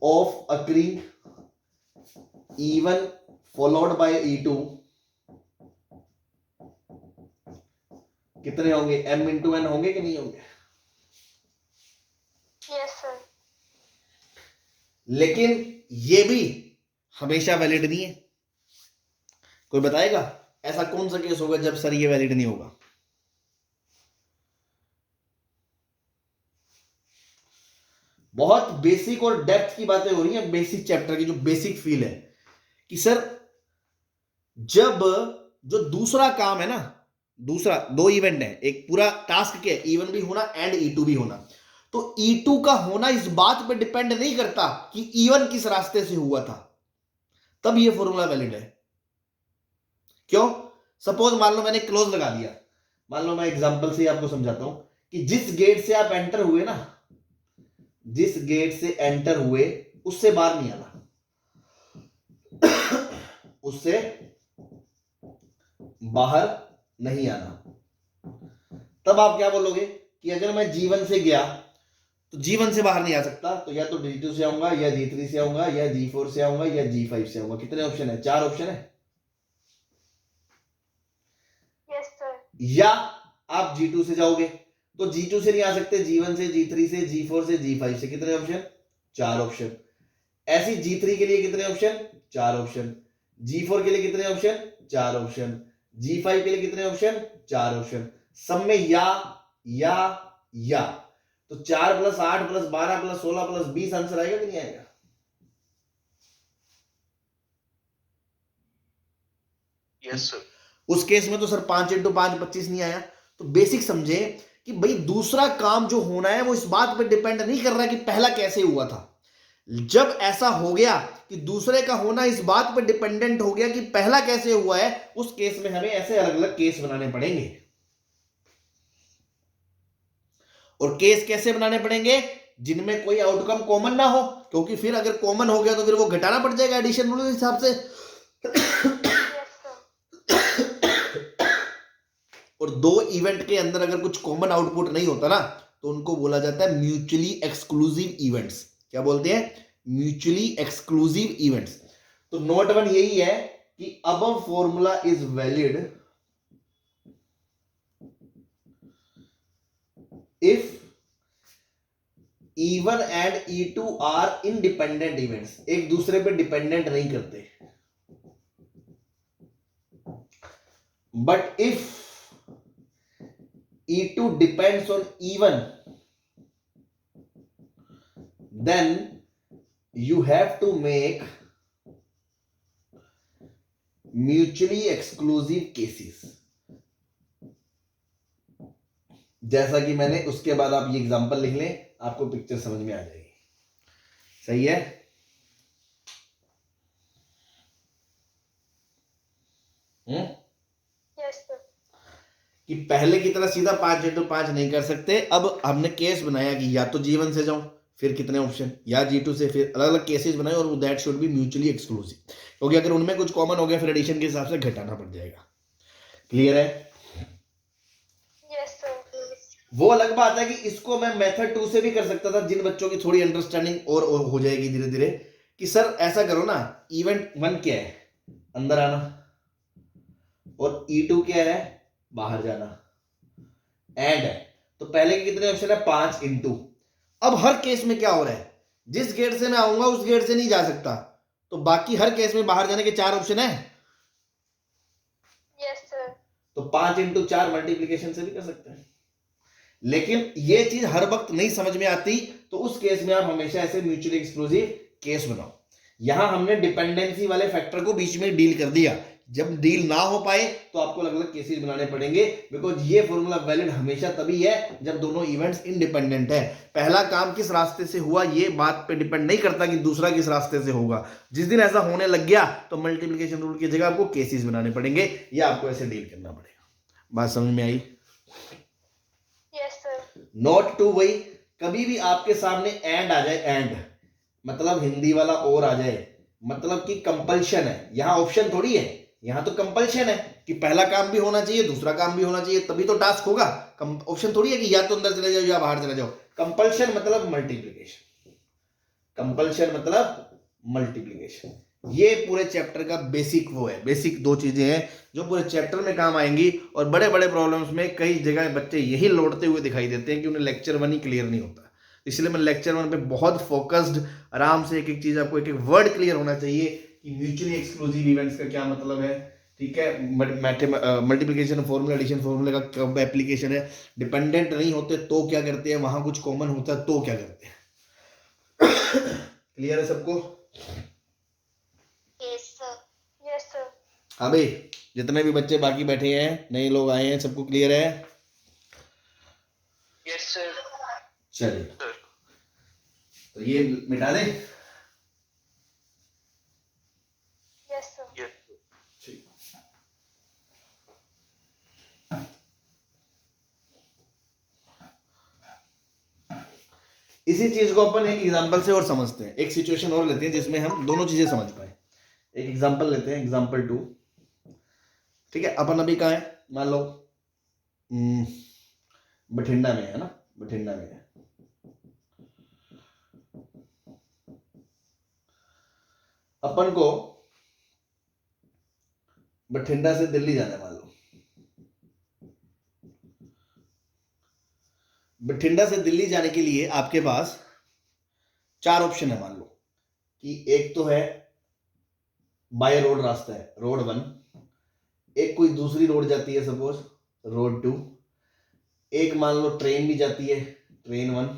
of occurring E1 followed by E2 कितने होंगे? m × n होंगे कि नहीं होंगे? Yes, sir. लेकिन ये भी हमेशा वैलिड नहीं है। कोई बताएगा ऐसा कौन सा केस होगा जब सर ये वैलिड नहीं होगा? बहुत बेसिक और डेप्थ की बातें हो रही हैं, बेसिक चैप्टर की जो बेसिक फील है कि सर जब जो दूसरा काम है ना, दूसरा 2 इवेंट है, एक पूरा टास्क के E1 भी होना एंड E2 भी होना, तो E2 का होना इस बात पे डिपेंड नहीं करता कि E1 किस रास्ते से हुआ था, तब ये फॉर्मूला वैलिड है। क्यों? सपोज मान लो मैंने क्लोज लगा दिया, मान लो मैं एग्जांपल से आपको समझाता हूं कि जिस गेट से आप एंटर हुए ना, जिस गेट से एंटर हुए उससे बाहर नहीं आना, उससे बाहर नहीं आना। तब आप क्या बोलोगे कि अगर मैं G1 से गया तो G1 से बाहर नहीं आ सकता, तो या तो D2 से आऊंगा, या G3 से आऊंगा, या G4 से आऊंगा, या G5 से आऊंगा। कितने ऑप्शन है? 4 ऑप्शन है। Yes, sir. या आप G2 से जाओगे तो G2 से नहीं आ सकते, G1 से, G3 से, G4 से, G5 से। कितने ऑप्शन? 4 ऑप्शन। ऐसी G3 के लिए कितने ऑप्शन? 4 ऑप्शन। G4 के लिए कितने ऑप्शन? 4 ऑप्शन। G5 के लिए कितने ऑप्शन? 4 ऑप्शन। सब में या तो 4 + 8 + 12 + 16 + 20 आंसर आएगा कि नहीं आएगा? Yes, sir. उस केस में तो सर 5 × 5 25 नहीं आया। तो बेसिक समझे कि भाई दूसरा काम जो होना है वो इस बात पे डिपेंड नहीं कर रहा कि पहला कैसे हुआ था। जब ऐसा हो गया कि दूसरे का होना इस बात पे डिपेंडेंट हो गया कि पहला कैसे हुआ है, उस केस में हमें ऐसे अलग अलग केस बनाने पड़ेंगे। और केस कैसे बनाने पड़ेंगे? जिनमें कोई आउटकम कॉमन ना हो, क्योंकि फिर अगर कॉमन हो गया तो फिर वो घटाना पड़ जाएगा एडिशन रूल के हिसाब से। Yes, sir. और दो इवेंट के अंदर अगर कुछ कॉमन आउटपुट नहीं होता ना, तो उनको बोला जाता है म्यूचुअली एक्सक्लूसिव इवेंट्स। क्या बोलते हैं? Mutually exclusive events. तो नोट 1 यही है कि above formula is valid if E1 and E2 are independent events, एक दूसरे पे डिपेंडेंट नहीं करते। But if E2 depends on E1, then you have to make mutually exclusive cases। जैसा कि मैंने, उसके बाद आप ये एग्जांपल लिख लें, आपको पिक्चर समझ में आ जाएगी। सही है? Yes, sir. कि पहले की तरह सीधा 5 × 5 नहीं कर सकते। अब हमने केस बनाया कि या तो G1 से जाऊं, फिर कितने ऑप्शन, या G2 से, फिर अलग अलग केसेस बनाए, और that should be mutually exclusive, क्योंकि अगर उनमें कुछ कॉमन हो गया फिर एडिशन के हिसाब से घटाना पड़ जाएगा। क्लियर है? Yes, sir. वो अलग बात है कि इसको मैं मेथड 2 से भी कर सकता था, जिन बच्चों की थोड़ी अंडरस्टैंडिंग और हो जाएगी धीरे धीरे, कि सर ऐसा करो ना, इवेंट 1 क्या है? अंदर आना। और E2 क्या है? बाहर जाना। एंड है तो पहले के कितने ऑप्शन है? 5 × अब हर केस में क्या हो रहा है? जिस गेट से मैं आऊंगा उस गेट से नहीं जा सकता, तो बाकी हर केस में बाहर जाने के 4 ऑप्शन है। Yes, sir. तो 5 × 4 मल्टीप्लीकेशन से भी कर सकते हैं। लेकिन ये चीज हर वक्त नहीं समझ में आती, तो उस केस में आप हमेशा ऐसे म्यूचुअली एक्सक्लूसिव केस बनाओ। यहां हमने डिपेंडेंसी वाले फैक्टर को बीच में डील कर दिया। जब डील ना हो पाए तो आपको अलग अलग केसेस बनाने पड़ेंगे, बिकॉज ये फॉर्मूला वैलिड हमेशा तभी है जब दोनों इवेंट्स इंडिपेंडेंट है। पहला काम किस रास्ते से हुआ ये बात पे डिपेंड नहीं करता कि दूसरा किस रास्ते से होगा। जिस दिन ऐसा होने लग गया तो मल्टीप्लिकेशन रूल की जगह आपको केसेस बनाने पड़ेंगे, या आपको ऐसे डील करना पड़ेगा। बात समझ में आई? Yes, sir. नोट 2 वही, कभी भी आपके सामने एंड आ जाए, एंड मतलब हिंदी वाला और आ जाए, मतलब कि कंपल्शन है। यहां ऑप्शन थोड़ी है, यहां तो कंपल्शन है कि पहला काम भी होना चाहिए, दूसरा काम भी होना चाहिए, तभी तो टास्क होगा। ऑप्शन थोड़ी है कि या तो अंदर चले जाओ या बाहर चले जाओ। कंपल्शन मतलब मल्टीप्लिकेशन, कंपल्शन मतलब मल्टीप्लिकेशन। ये पूरे चैप्टर का बेसिक वो है, बेसिक 2 चीजें हैं जो पूरे चैप्टर में काम आएंगी। और बड़े बड़े प्रॉब्लम्स में कई जगह बच्चे यही लौटते हुए दिखाई देते हैं कि उन्हें लेक्चर 1 ही क्लियर नहीं होता। इसलिए मैं लेक्चर 1 पे बहुत फोकस्ड, आराम से एक एक चीज, आपको एक एक वर्ड क्लियर होना चाहिए कि म्यूचुअली एक्सक्लूसिव इवेंट्स का क्या मतलब है। ठीक है? मल्टीप्लिकेशन फॉर्मूला, एडिशन फॉर्मूला का कब एप्लीकेशन है, डिपेंडेंट नहीं होते तो क्या करते हैं, वहां कुछ कॉमन होता है तो क्या करते हैं। क्लियर है सबको? Yes, sir. Yes, sir. हाँ भाई, जितने भी बच्चे बाकी बैठे हैं, नए लोग आए हैं, सबको क्लियर है? Yes, sir. चलिए, Sir. तो ये मिटा दें। Yes, sir. Yes. ठीक। इसी चीज को अपन एक एग्जांपल से और समझते हैं। एक सिचुएशन और लेते हैं जिसमें हम दोनों चीजें समझ पाए। एक एग्जांपल लेते हैं, एग्जांपल 2। ठीक है? अपन अभी कहाँ है? मान लो बठिंडा में है ना, बठिंडा में है। अपन को बठिंडा से दिल्ली जाना है, मान लो। बठिंडा से दिल्ली जाने के लिए आपके पास 4 ऑप्शन है। मान लो कि एक तो है बाय रोड रास्ता है, रोड 1। एक कोई दूसरी रोड जाती है, सपोज रोड 2। एक मान लो ट्रेन भी जाती है, ट्रेन 1।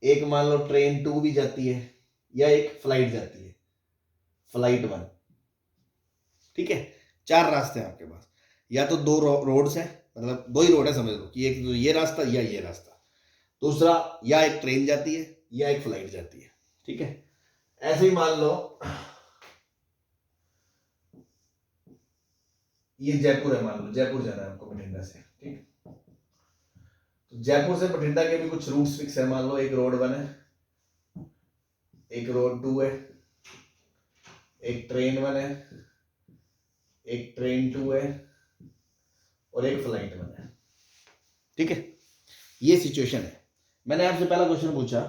एक मान लो ट्रेन 2 भी जाती है, या एक फ्लाइट जाती है, फ्लाइट 1। ठीक है? 4 रास्ते हैं आपके पास, या तो 2 रोड्स हैं, मतलब 2 ही रोड है समझ लो कि एक तो ये रास्ता या ये रास्ता, दूसरा या एक ट्रेन जाती है या एक फ्लाइट जाती है, ठीक है। ऐसे ही मान लो ये जयपुर है, मान लो जयपुर जाना है आपको बठिंडा से, ठीक। तो जयपुर से बठिंडा के भी कुछ रूट्स फिक्स है, मान लो एक रोड 1 है, एक रोड 2 है, एक ट्रेन 1 है, एक ट्रेन 2 है और एक फ्लाइट 1 है, ठीक है। ये सिचुएशन है। मैंने आपसे पहला क्वेश्चन पूछा,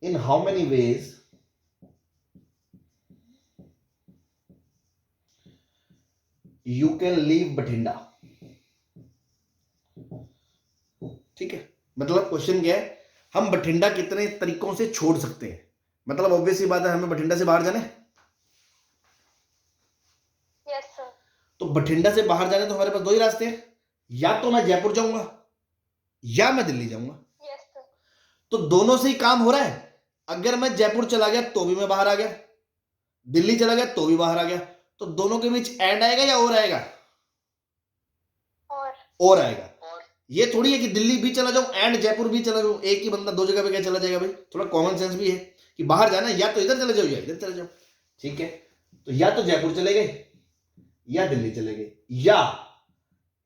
इन how many ways you can leave Bathinda, ठीक है। मतलब क्वेश्चन क्या है, हम बठिंडा कितने तरीकों से छोड़ सकते हैं। मतलब ऑब्वियस सी बात है, हमें बठिंडा से बाहर जाना है, Yes, sir. तो बठिंडा से बाहर जाने तो हमारे पास 2 ही रास्ते हैं, या तो मैं जयपुर जाऊंगा या मैं दिल्ली जाऊंगा। Yes, sir. तो दोनों से ही काम हो रहा है। अगर मैं जयपुर चला गया तो भी मैं बाहर आ गया, दिल्ली चला गया तो भी बाहर आ गया, तो दोनों के बीच एंड आएगा या और आएगा? और आएगा। ये थोड़ी है कि दिल्ली भी चला जाऊं एंड जयपुर भी चला जाऊं, एक ही बंदा 2 जगह पे क्या चला जाएगा भाई। थोड़ा कॉमन सेंस भी है कि बाहर जाना या तो इधर चले जाओ या इधर चले जाओ, ठीक है। तो या तो जयपुर चले गए या दिल्ली चले गए, या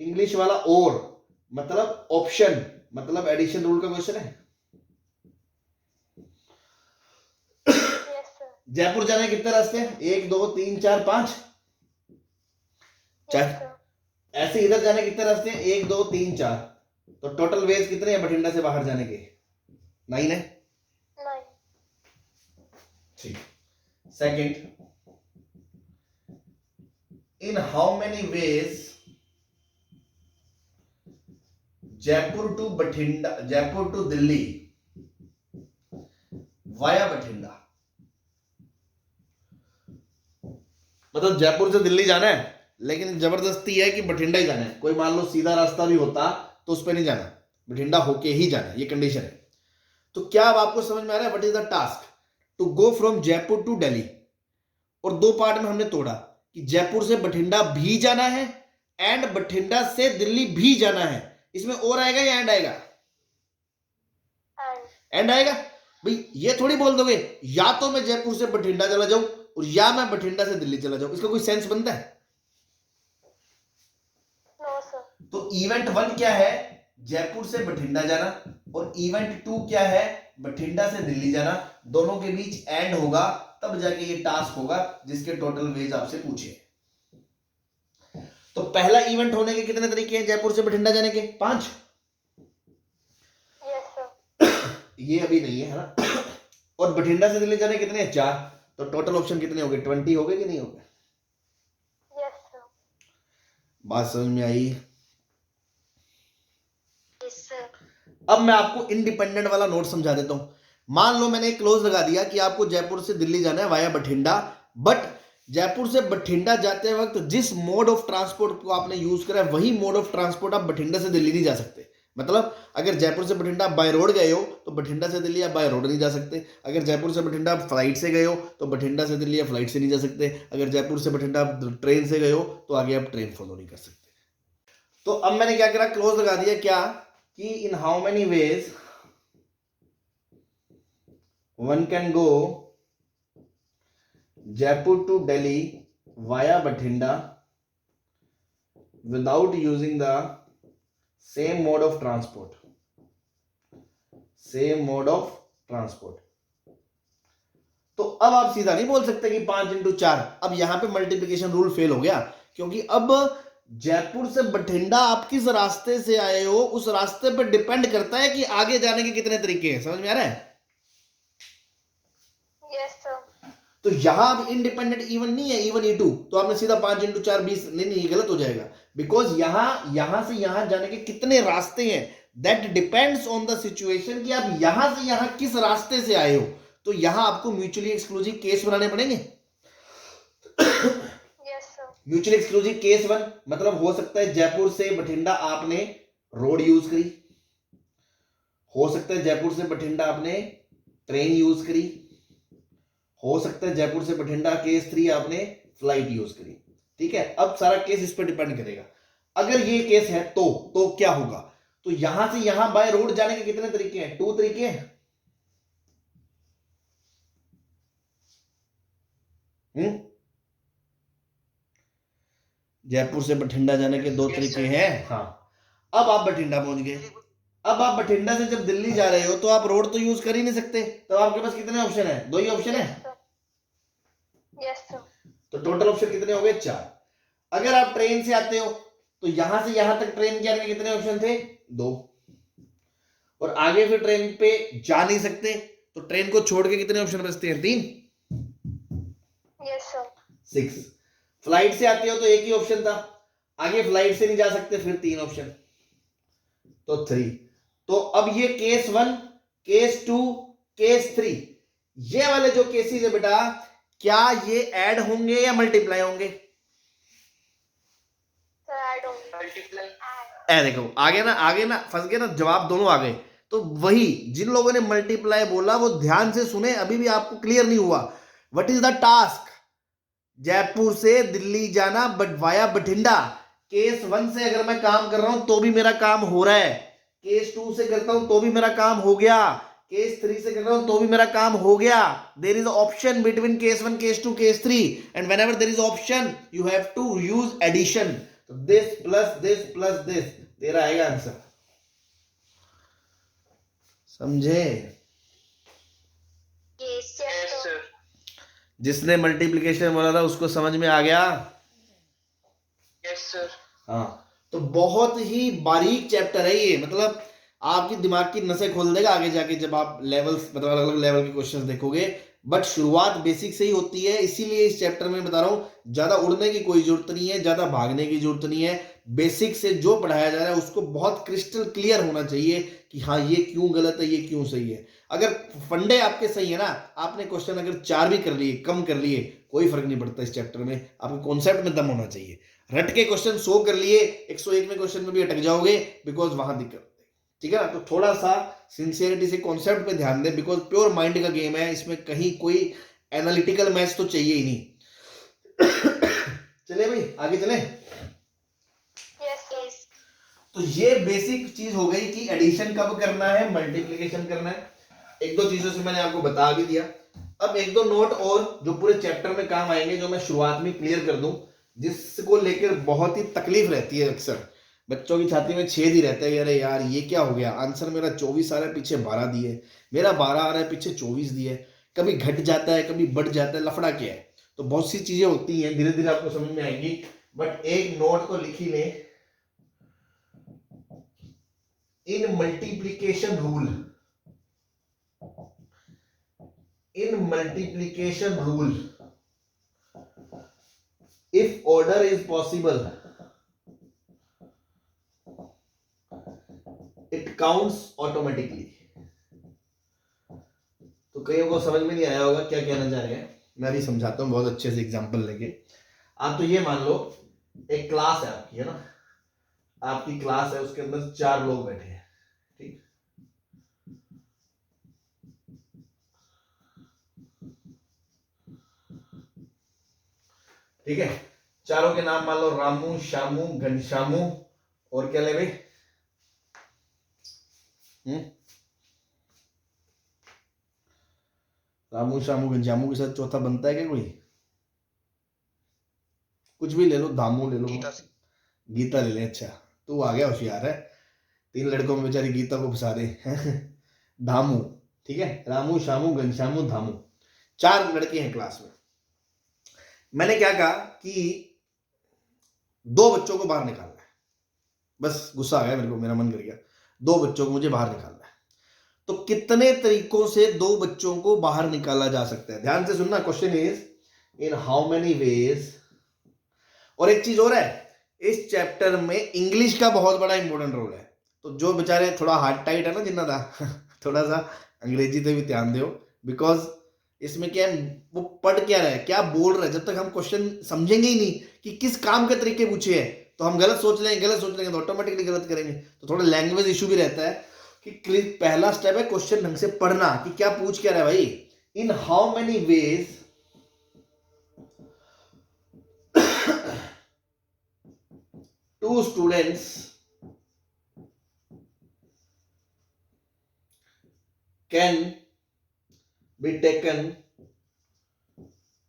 इंग्लिश वाला और मतलब ऑप्शन, मतलब एडिशन रूल का क्वेश्चन है। Yes, sir. जयपुर जाने के कितने रास्ते हैं? 1 2 3 4 5। Yes, sir. ऐसे इधर जाने के कितने रास्ते हैं? 1 2 3 4। तो टोटल वेज कितने हैं बठिंडा से बाहर जाने के? 9 है, 9. ठीक। Second, in how many ways Jaipur to Bathinda, Jaipur to Delhi via Bathinda. मतलब जयपुर से दिल्ली जाना है लेकिन जबरदस्ती है कि बठिंडा ही जाना है। कोई मान लो सीधा रास्ता भी होता तो उस पर नहीं जाना, बठिंडा होके ही जाना है, ये कंडीशन है। तो क्या अब आपको समझ में आ रहा है what is the task to go from Jaipur to Delhi. और 2 पार्ट में हमने तोड़ा कि जयपुर से बठिंडा भी जाना है एंड बठिंडा से दिल्ली भी जाना है। इसमें और आएगा या एंड आएगा? And. एंड आएगा भाई। ये थोड़ी बोल दोगे या तो मैं जयपुर से बठिंडा चला जाऊं और या मैं बठिंडा से दिल्ली चला जाऊं, इसका कोई सेंस बनता है? No, sir. तो इवेंट 1 क्या है? जयपुर से बठिंडा जाना, और इवेंट 2 क्या है? बठिंडा से दिल्ली जाना। दोनों के बीच एंड होगा तब जाके ये टास्क होगा जिसके टोटल वेज आपसे पूछे। तो पहला इवेंट होने के कितने तरीके हैं जयपुर से बठिंडा जाने के? 5। Yes, sir. ये अभी नहीं है ना। और बठिंडा से दिल्ली जाने कितने हैं? 4। तो टोटल ऑप्शन कितने हो गए? 20 हो गए कि नहीं हो गए? Yes, sir. बात समझ में आई? Yes, sir. अब मैं आपको इंडिपेंडेंट वाला नोट समझा देता हूं। मान लो मैंने एक क्लोज लगा दिया कि आपको जयपुर से दिल्ली जाना है वाया बठिंडा, बट जयपुर से बठिंडा जाते वक्त जिस मोड ऑफ ट्रांसपोर्ट को आपने यूज करा है वही मोड ऑफ ट्रांसपोर्ट आप बठिंडा से दिल्ली नहीं जा सकते। मतलब अगर जयपुर से बठिंडा बाय रोड गए हो तो बठिंडा से दिल्ली आप बाय रोड नहीं जा सकते। अगर जयपुर से बठिंडा फ्लाइट से गए हो तो बठिंडा से दिल्ली आप फ्लाइट से नहीं जा सकते। अगर जयपुर से बठिंडा आप ट्रेन से गए हो तो आगे आप ट्रेन फॉलो नहीं कर सकते। तो अब मैंने क्या करा? क्लोज लगा दिया क्या कि in how many ways one can go Jaipur to Delhi via Bathinda without using the same mode of transport. तो अब आप सीधा नहीं बोल सकते कि 5 × 4। अब यहां पे मल्टीप्लिकेशन रूल फेल हो गया, क्योंकि अब जयपुर से बठिंडा आप किस रास्ते से आए हो उस रास्ते पर डिपेंड करता है कि आगे जाने के कितने तरीके हैं। समझ में आ रहा है? Yes, sir. तो यहां अब इंडिपेंडेंट इवन नहीं है, इवन E2। तो आपने सीधा 5 × 4 20 नहीं, ये गलत हो जाएगा, बिकॉज यहां से यहां जाने के कितने रास्ते हैं that depends on the situation कि आप यहां से यहां किस रास्ते से आए हो। तो यहां आपको म्यूचुअली एक्सक्लूसिव केस बनाने पड़ेंगे। Yes, sir. Mutually exclusive case 1 मतलब हो सकता है जयपुर से बठिंडा आपने रोड यूज करी, हो सकता है जयपुर से बठिंडा आपने ट्रेन यूज करी, हो सकता है जयपुर से बठिंडा केस 3 आपने फ्लाइट यूज करी। ठीक है, अब सारा केस इस पर डिपेंड करेगा। अगर ये केस है तो क्या होगा, तो यहां से यहां बाय रोड जाने के कितने तरीके हैं, 2 तरीके हैं। जयपुर से बठिंडा जाने के 2 Yes, तरीके sir. हैं। हाँ, अब आप बठिंडा पहुंच गए। अब आप बठिंडा से जब दिल्ली जा रहे हो तो आप रोड तो यूज कर ही नहीं सकते, तो आपके पास कितने ऑप्शन है, 2 ही ऑप्शन है। Yes, sir. Yes, sir. तो टोटल ऑप्शन कितने हो गए, 4। अगर आप ट्रेन से आते हो तो यहां से यहां तक ट्रेन के आने के कितने ऑप्शन थे, 2। और आगे फिर ट्रेन पे जा नहीं सकते तो ट्रेन को छोड़ के कितने ऑप्शन बचते हैं, 3। Yes, sir. 6। फ्लाइट से आते हो तो एक ही ऑप्शन था, आगे फ्लाइट से नहीं जा सकते, फिर 3 ऑप्शन, तो 3। तो अब ये केस 1, केस 2, केस 3, ये वाले जो केसेस है बेटा, क्या ये ऐड होंगे या मल्टीप्लाई होंगे। Sir, I don't. Multiply. ए देखो आगे ना फंस गए ना, जवाब दोनों आ गए। तो वही जिन लोगों ने मल्टीप्लाई बोला वो ध्यान से सुने, अभी भी आपको क्लियर नहीं हुआ। What is the task, Jaipur से दिल्ली जाना बट वाया बठिंडा। केस 1 से अगर मैं काम कर रहा हूं तो भी मेरा काम हो रहा है, केस 2 से करता हूं तो भी मेरा काम हो गया, केस 3 से कर रहा हूं तो भी मेरा काम हो गया। There is option between case 1, case 2, case 3, and whenever there is option you have to use addition. तो दिस प्लस दिस तेरा आएगा आंसर, समझे। Yes, Yes, yes, sir. sir. जिसने मल्टीप्लिकेशन बोला था उसको समझ में आ गया। Yes, sir. हाँ, तो बहुत ही बारीक चैप्टर है ये, मतलब आपकी दिमाग की नसें खोल देगा आगे जाके जब आप लेवल्स, मतलब अलग अलग लेवल के क्वेश्चंस देखोगे। बट शुरुआत बेसिक से ही होती है, इसीलिए इस चैप्टर में बता रहा हूं, ज्यादा उड़ने की कोई जरूरत नहीं है, ज्यादा भागने की जरूरत नहीं है। बेसिक से जो पढ़ाया जा रहा है उसको बहुत क्रिस्टल क्लियर होना चाहिए कि हाँ ये क्यों गलत है, ये क्यों सही है। अगर फंडे आपके सही है ना, आपने क्वेश्चन अगर 4 भी कर लिए, कम कर लिए, कोई फर्क नहीं पड़ता। इस चैप्टर में आपके कॉन्सेप्ट में दम होना चाहिए। रट के क्वेश्चन 100 कर लिए, 101 में क्वेश्चन में भी अटक जाओगे, बिकॉज वहां दिक्कत, ठीक है ना। तो थोड़ा सा सिंसियरिटी से कॉन्सेप्ट पे ध्यान दें, बिकॉज प्योर माइंड का गेम है, इसमें कहीं कोई एनालिटिकल मैच तो चाहिए ही नहीं। चले भाई आगे चले। Yes, yes. तो ये बेसिक चीज हो गई कि एडिशन कब करना है, मल्टीप्लिकेशन करना है। 1-2 चीजों से मैंने आपको बता भी दिया। अब 1-2 नोट और जो पूरे चैप्टर में काम आएंगे, जो मैं शुरुआत में क्लियर कर दूं, जिसको लेकर बहुत ही तकलीफ रहती है। अक्सर बच्चों की छाती में छेद ही रहता है, अरे यार ये क्या हो गया, आंसर मेरा 24 आ रहा है, पीछे 12 दिए, मेरा 12 आ रहा है, पीछे 24 दिए, कभी घट जाता है, कभी बढ़ जाता है, लफड़ा क्या है। तो बहुत सी चीजें होती हैं, धीरे धीरे आपको समझ में आएंगी। बट एक नोट तो लिख ही लें, in multiplication rule, if order is possible, it counts automatically। तो कईयों को समझ में नहीं आया होगा क्या कहना चाह रहे हैं, मैं भी समझाता हूँ बहुत अच्छे से एग्जांपल लेके। आप तो ये मान लो एक क्लास है आपकी, है ना, आपकी क्लास है, उसके अंदर 4 लोग बैठे हैं, ठीक। ठीक है, चारों के नाम मान लो, रामू, श्यामू, घनश्यामू, और क्या ले भाई, रामू, श्यामू, घनश्यामू के साथ चौथा बनता है क्या कोई, कुछ भी ले लो, धामू ले लो, गीता ले ले। अच्छा तू आ गया, होशियार है, 3 लड़कों में बेचारी गीता को फंसा दे। धामू, ठीक है, रामू, श्यामू, घनश्यामू, धामू, 4 लड़के हैं क्लास में। मैंने क्या कहा कि 2 बच्चों को बाहर निकालना है, बस गुस्सा आ गया मेरे को, मेरा मन कर गया, 2 बच्चों को मुझे बाहर निकालना है। तो कितने तरीकों से 2 बच्चों को बाहर निकाला जा सकता है, ध्यान से सुनना। Question is in how many veg. और एक चीज और है, इस चैप्टर में इंग्लिश का बहुत बड़ा इंपॉर्टेंट रोल है। तो जो बेचारे थोड़ा हार्ट टाइट है ना जिन्ना था, थोड़ा सा अंग्रेजी पे भी ध्यान दो, बिकॉज इसमें क्या है, वो पढ़ क्या रहा है, क्या बोल रहा है, जब तक हम क्वेश्चन समझेंगे ही नहीं कि किस काम के तरीके पूछे हैं, तो हम गलत सोच लेंगे तो ऑटोमेटिकली गलत करेंगे। तो थोड़ा लैंग्वेज इशू भी रहता है कि पहला स्टेप है क्वेश्चन ढंग से पढ़ना कि क्या पूछ क्या रहा है भाई। इन how many veg 2 students can be taken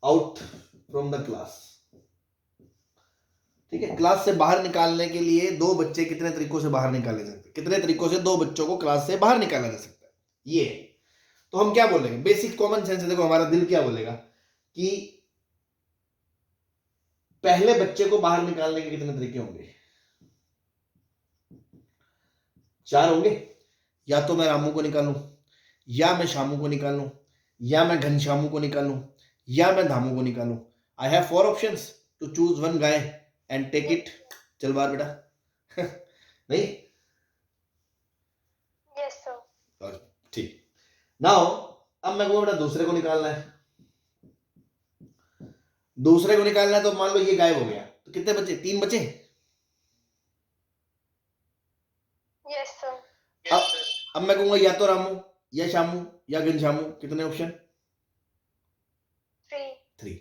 out from the class. ठीक है, क्लास से बाहर निकालने के लिए 2 बच्चे कितने तरीकों से बाहर निकाले जा सकते हैं, कितने तरीकों से 2 बच्चों को क्लास से बाहर निकाला जा सकता है, ये है। तो हम क्या बोलेंगे, बेसिक कॉमन सेंस है, देखो हमारा दिल क्या बोलेगा कि पहले बच्चे को बाहर निकालने के कितने तरीके होंगे, 4 होंगे। या तो मैं रामू को निकालूं, या मैं श्यामू को निकालूं, या मैं घनश्यामू को निकालूं, या मैं धामू को निकालूं। I have 4 options to choose one guy and take it. चल बाहर बेटा नहीं, Yes, sir. ठीक। नाउ अब मैं को बेटा दूसरे को निकालना है, दूसरे को निकालना है। तो मान लो ये गायब हो गया, तो कितने बचे, 3 बचे। Yes, sir. Yes, sir. अब मैं कहूंगा या तो रामू या श्यामू या घनश्यामू, कितने ऑप्शन, 3. 3।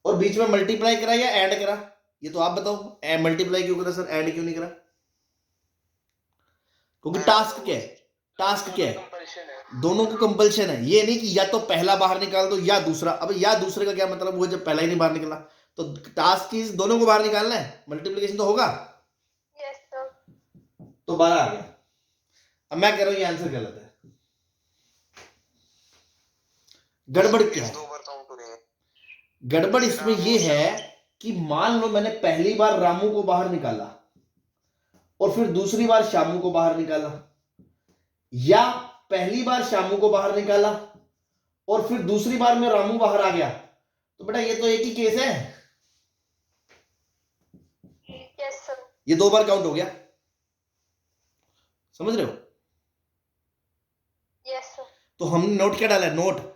और बीच में मल्टीप्लाई करा या ऐड करा, ये तो आप बताओ। मल्टीप्लाई क्यों करा सर, ऐड क्यों नहीं करा? क्योंकि टास्क क्या है, टास्क क्या है, कंपल्शन है। दोनों को कंपल्शन है। ये नहीं कि या तो पहला बाहर निकाल दो या दूसरा। अब या दूसरे का क्या मतलब हुआ, जब पहला ही नहीं बाहर निकला। तो टास्क की दोनों को बाहर निकालना है, मल्टीप्लिकेशन तो होगा। Yes, sir. तो 12 आ गया। अब मैं कह रहा हूं ये आंसर गलत है। गड़बड़ क्या है, 2 बार काउंट हो रहे हैं। गड़बड़ इसमें ये है कि मान लो मैंने पहली बार रामू को बाहर निकाला और फिर दूसरी बार श्यामू को बाहर निकाला, या पहली बार श्यामू को बाहर निकाला और फिर दूसरी बार में रामू बाहर आ गया, तो बेटा ये तो एक ही केस है, Yes, sir. ये 2 बार काउंट हो गया। समझ रहे हो? Yes, sir. तो हमने नोट क्या डाला है, नोट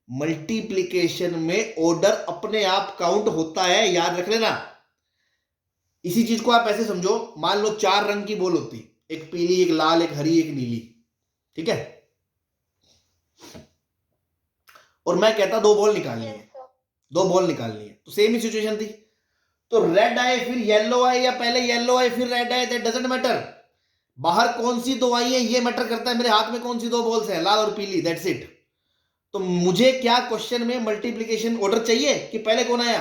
मल्टीप्लिकेशन में ऑर्डर अपने आप काउंट होता है, याद रख लेना। इसी चीज को आप ऐसे समझो, मान लो 4 रंग की बॉल होती, एक पीली, एक लाल, एक हरी, एक नीली, ठीक है। और मैं कहता 2 बॉल निकालनी Yes, है, sir. 2 बॉल निकालनी है, तो सेम ही सिचुएशन थी। तो रेड आए फिर येलो आए, या पहले येलो आए फिर रेड आए, दैट डजंट मैटर। बाहर कौन सी 2 आई है ये मैटर करता है, मेरे हाथ में कौन सी 2 बॉल्स है, लाल और पीली, दैट्स इट। तो मुझे क्या क्वेश्चन में मल्टीप्लिकेशन ऑर्डर चाहिए कि पहले कौन आया?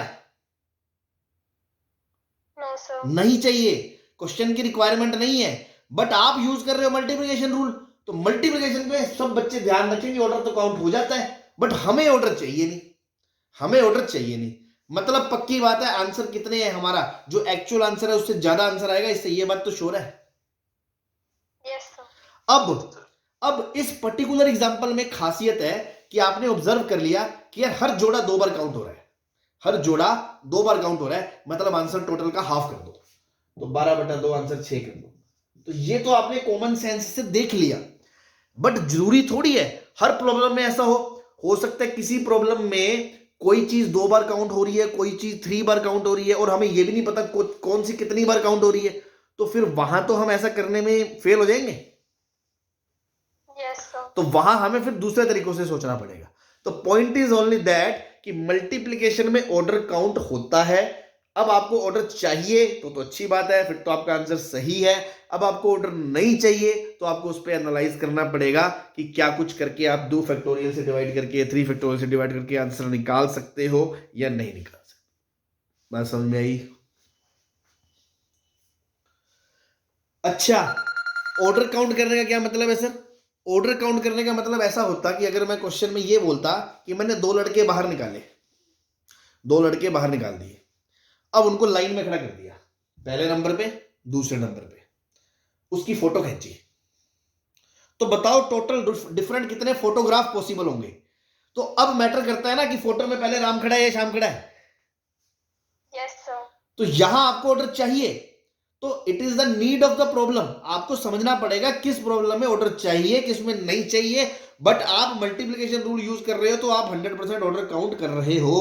No, sir. नहीं चाहिए, क्वेश्चन की रिक्वायरमेंट नहीं है। बट आप यूज कर रहे हो मल्टीप्लिकेशन रूल, तो मल्टीप्लिकेशन पे सब बच्चे ध्यान रखेंगे, ऑर्डर तो काउंट हो जाता है, बट हमें ऑर्डर चाहिए नहीं, हमें ऑर्डर चाहिए नहीं। मतलब पक्की बात है, आंसर कितने है हमारा, जो एक्चुअल आंसर है उससे ज्यादा आंसर आएगा, इससे ये बात तो श्योर है। Yes, sir. अब इस पर्टिकुलर एग्जांपल में खासियत है कि आपने ऑब्जर्व कर लिया कि यार हर जोड़ा 2 बार काउंट हो रहा है, हर जोड़ा 2 बार काउंट हो रहा है, मतलब आंसर टोटल का हाफ कर दो, तो 12/2 आंसर 6 कर दो। तो ये तो आपने कॉमन सेंस से देख लिया। बट जरूरी थोड़ी है हर प्रॉब्लम में ऐसा हो सकता है किसी प्रॉब्लम में कोई चीज 2 बार काउंट हो रही है, कोई चीज 3 बार काउंट हो रही है, और हमें ये भी नहीं पता कौन सी कितनी बार काउंट हो रही है। तो फिर वहां तो हम ऐसा करने में फेल हो जाएंगे, Yes, sir. तो वहां हमें फिर दूसरे तरीकों से सोचना पड़ेगा। तो पॉइंट इज ओनली दैट कि मल्टीप्लिकेशन में ऑर्डर काउंट होता है। अब आपको ऑर्डर चाहिए तो अच्छी बात है, फिर तो आपका आंसर सही है। अब आपको ऑर्डर नहीं चाहिए तो आपको उस पर एनालाइज करना पड़ेगा कि क्या कुछ करके आप 2 फैक्टोरियल से डिवाइड करके, 3 फैक्टोरियल से डिवाइड करके आंसर निकाल सकते हो या नहीं निकाल सकते। बात समझ में आई? अच्छा, ऑर्डर काउंट करने का क्या मतलब है सर? ऑर्डर काउंट करने का मतलब ऐसा होता कि अगर मैं क्वेश्चन में ये बोलता कि मैंने 2 लड़के बाहर निकाले, 2 लड़के बाहर निकाल दिए, अब उनको लाइन में खड़ा कर दिया, पहले नंबर पे दूसरे नंबर पे, उसकी फोटो खींची, तो बताओ टोटल डिफरेंट कितने फोटोग्राफ पॉसिबल होंगे। तो अब मैटर करता है ना कि फोटो में पहले राम खड़ा है या श्याम खड़ा है। Yes, sir. तो यहां आपको ऑर्डर चाहिए, तो it is the need of the problem. आपको समझना पड़ेगा किस प्रॉब्लम में ऑर्डर चाहिए, किस में नहीं चाहिए। बट आप मल्टीप्लिकेशन रूल यूज कर रहे हो तो आप 100% ऑर्डर काउंट कर रहे हो।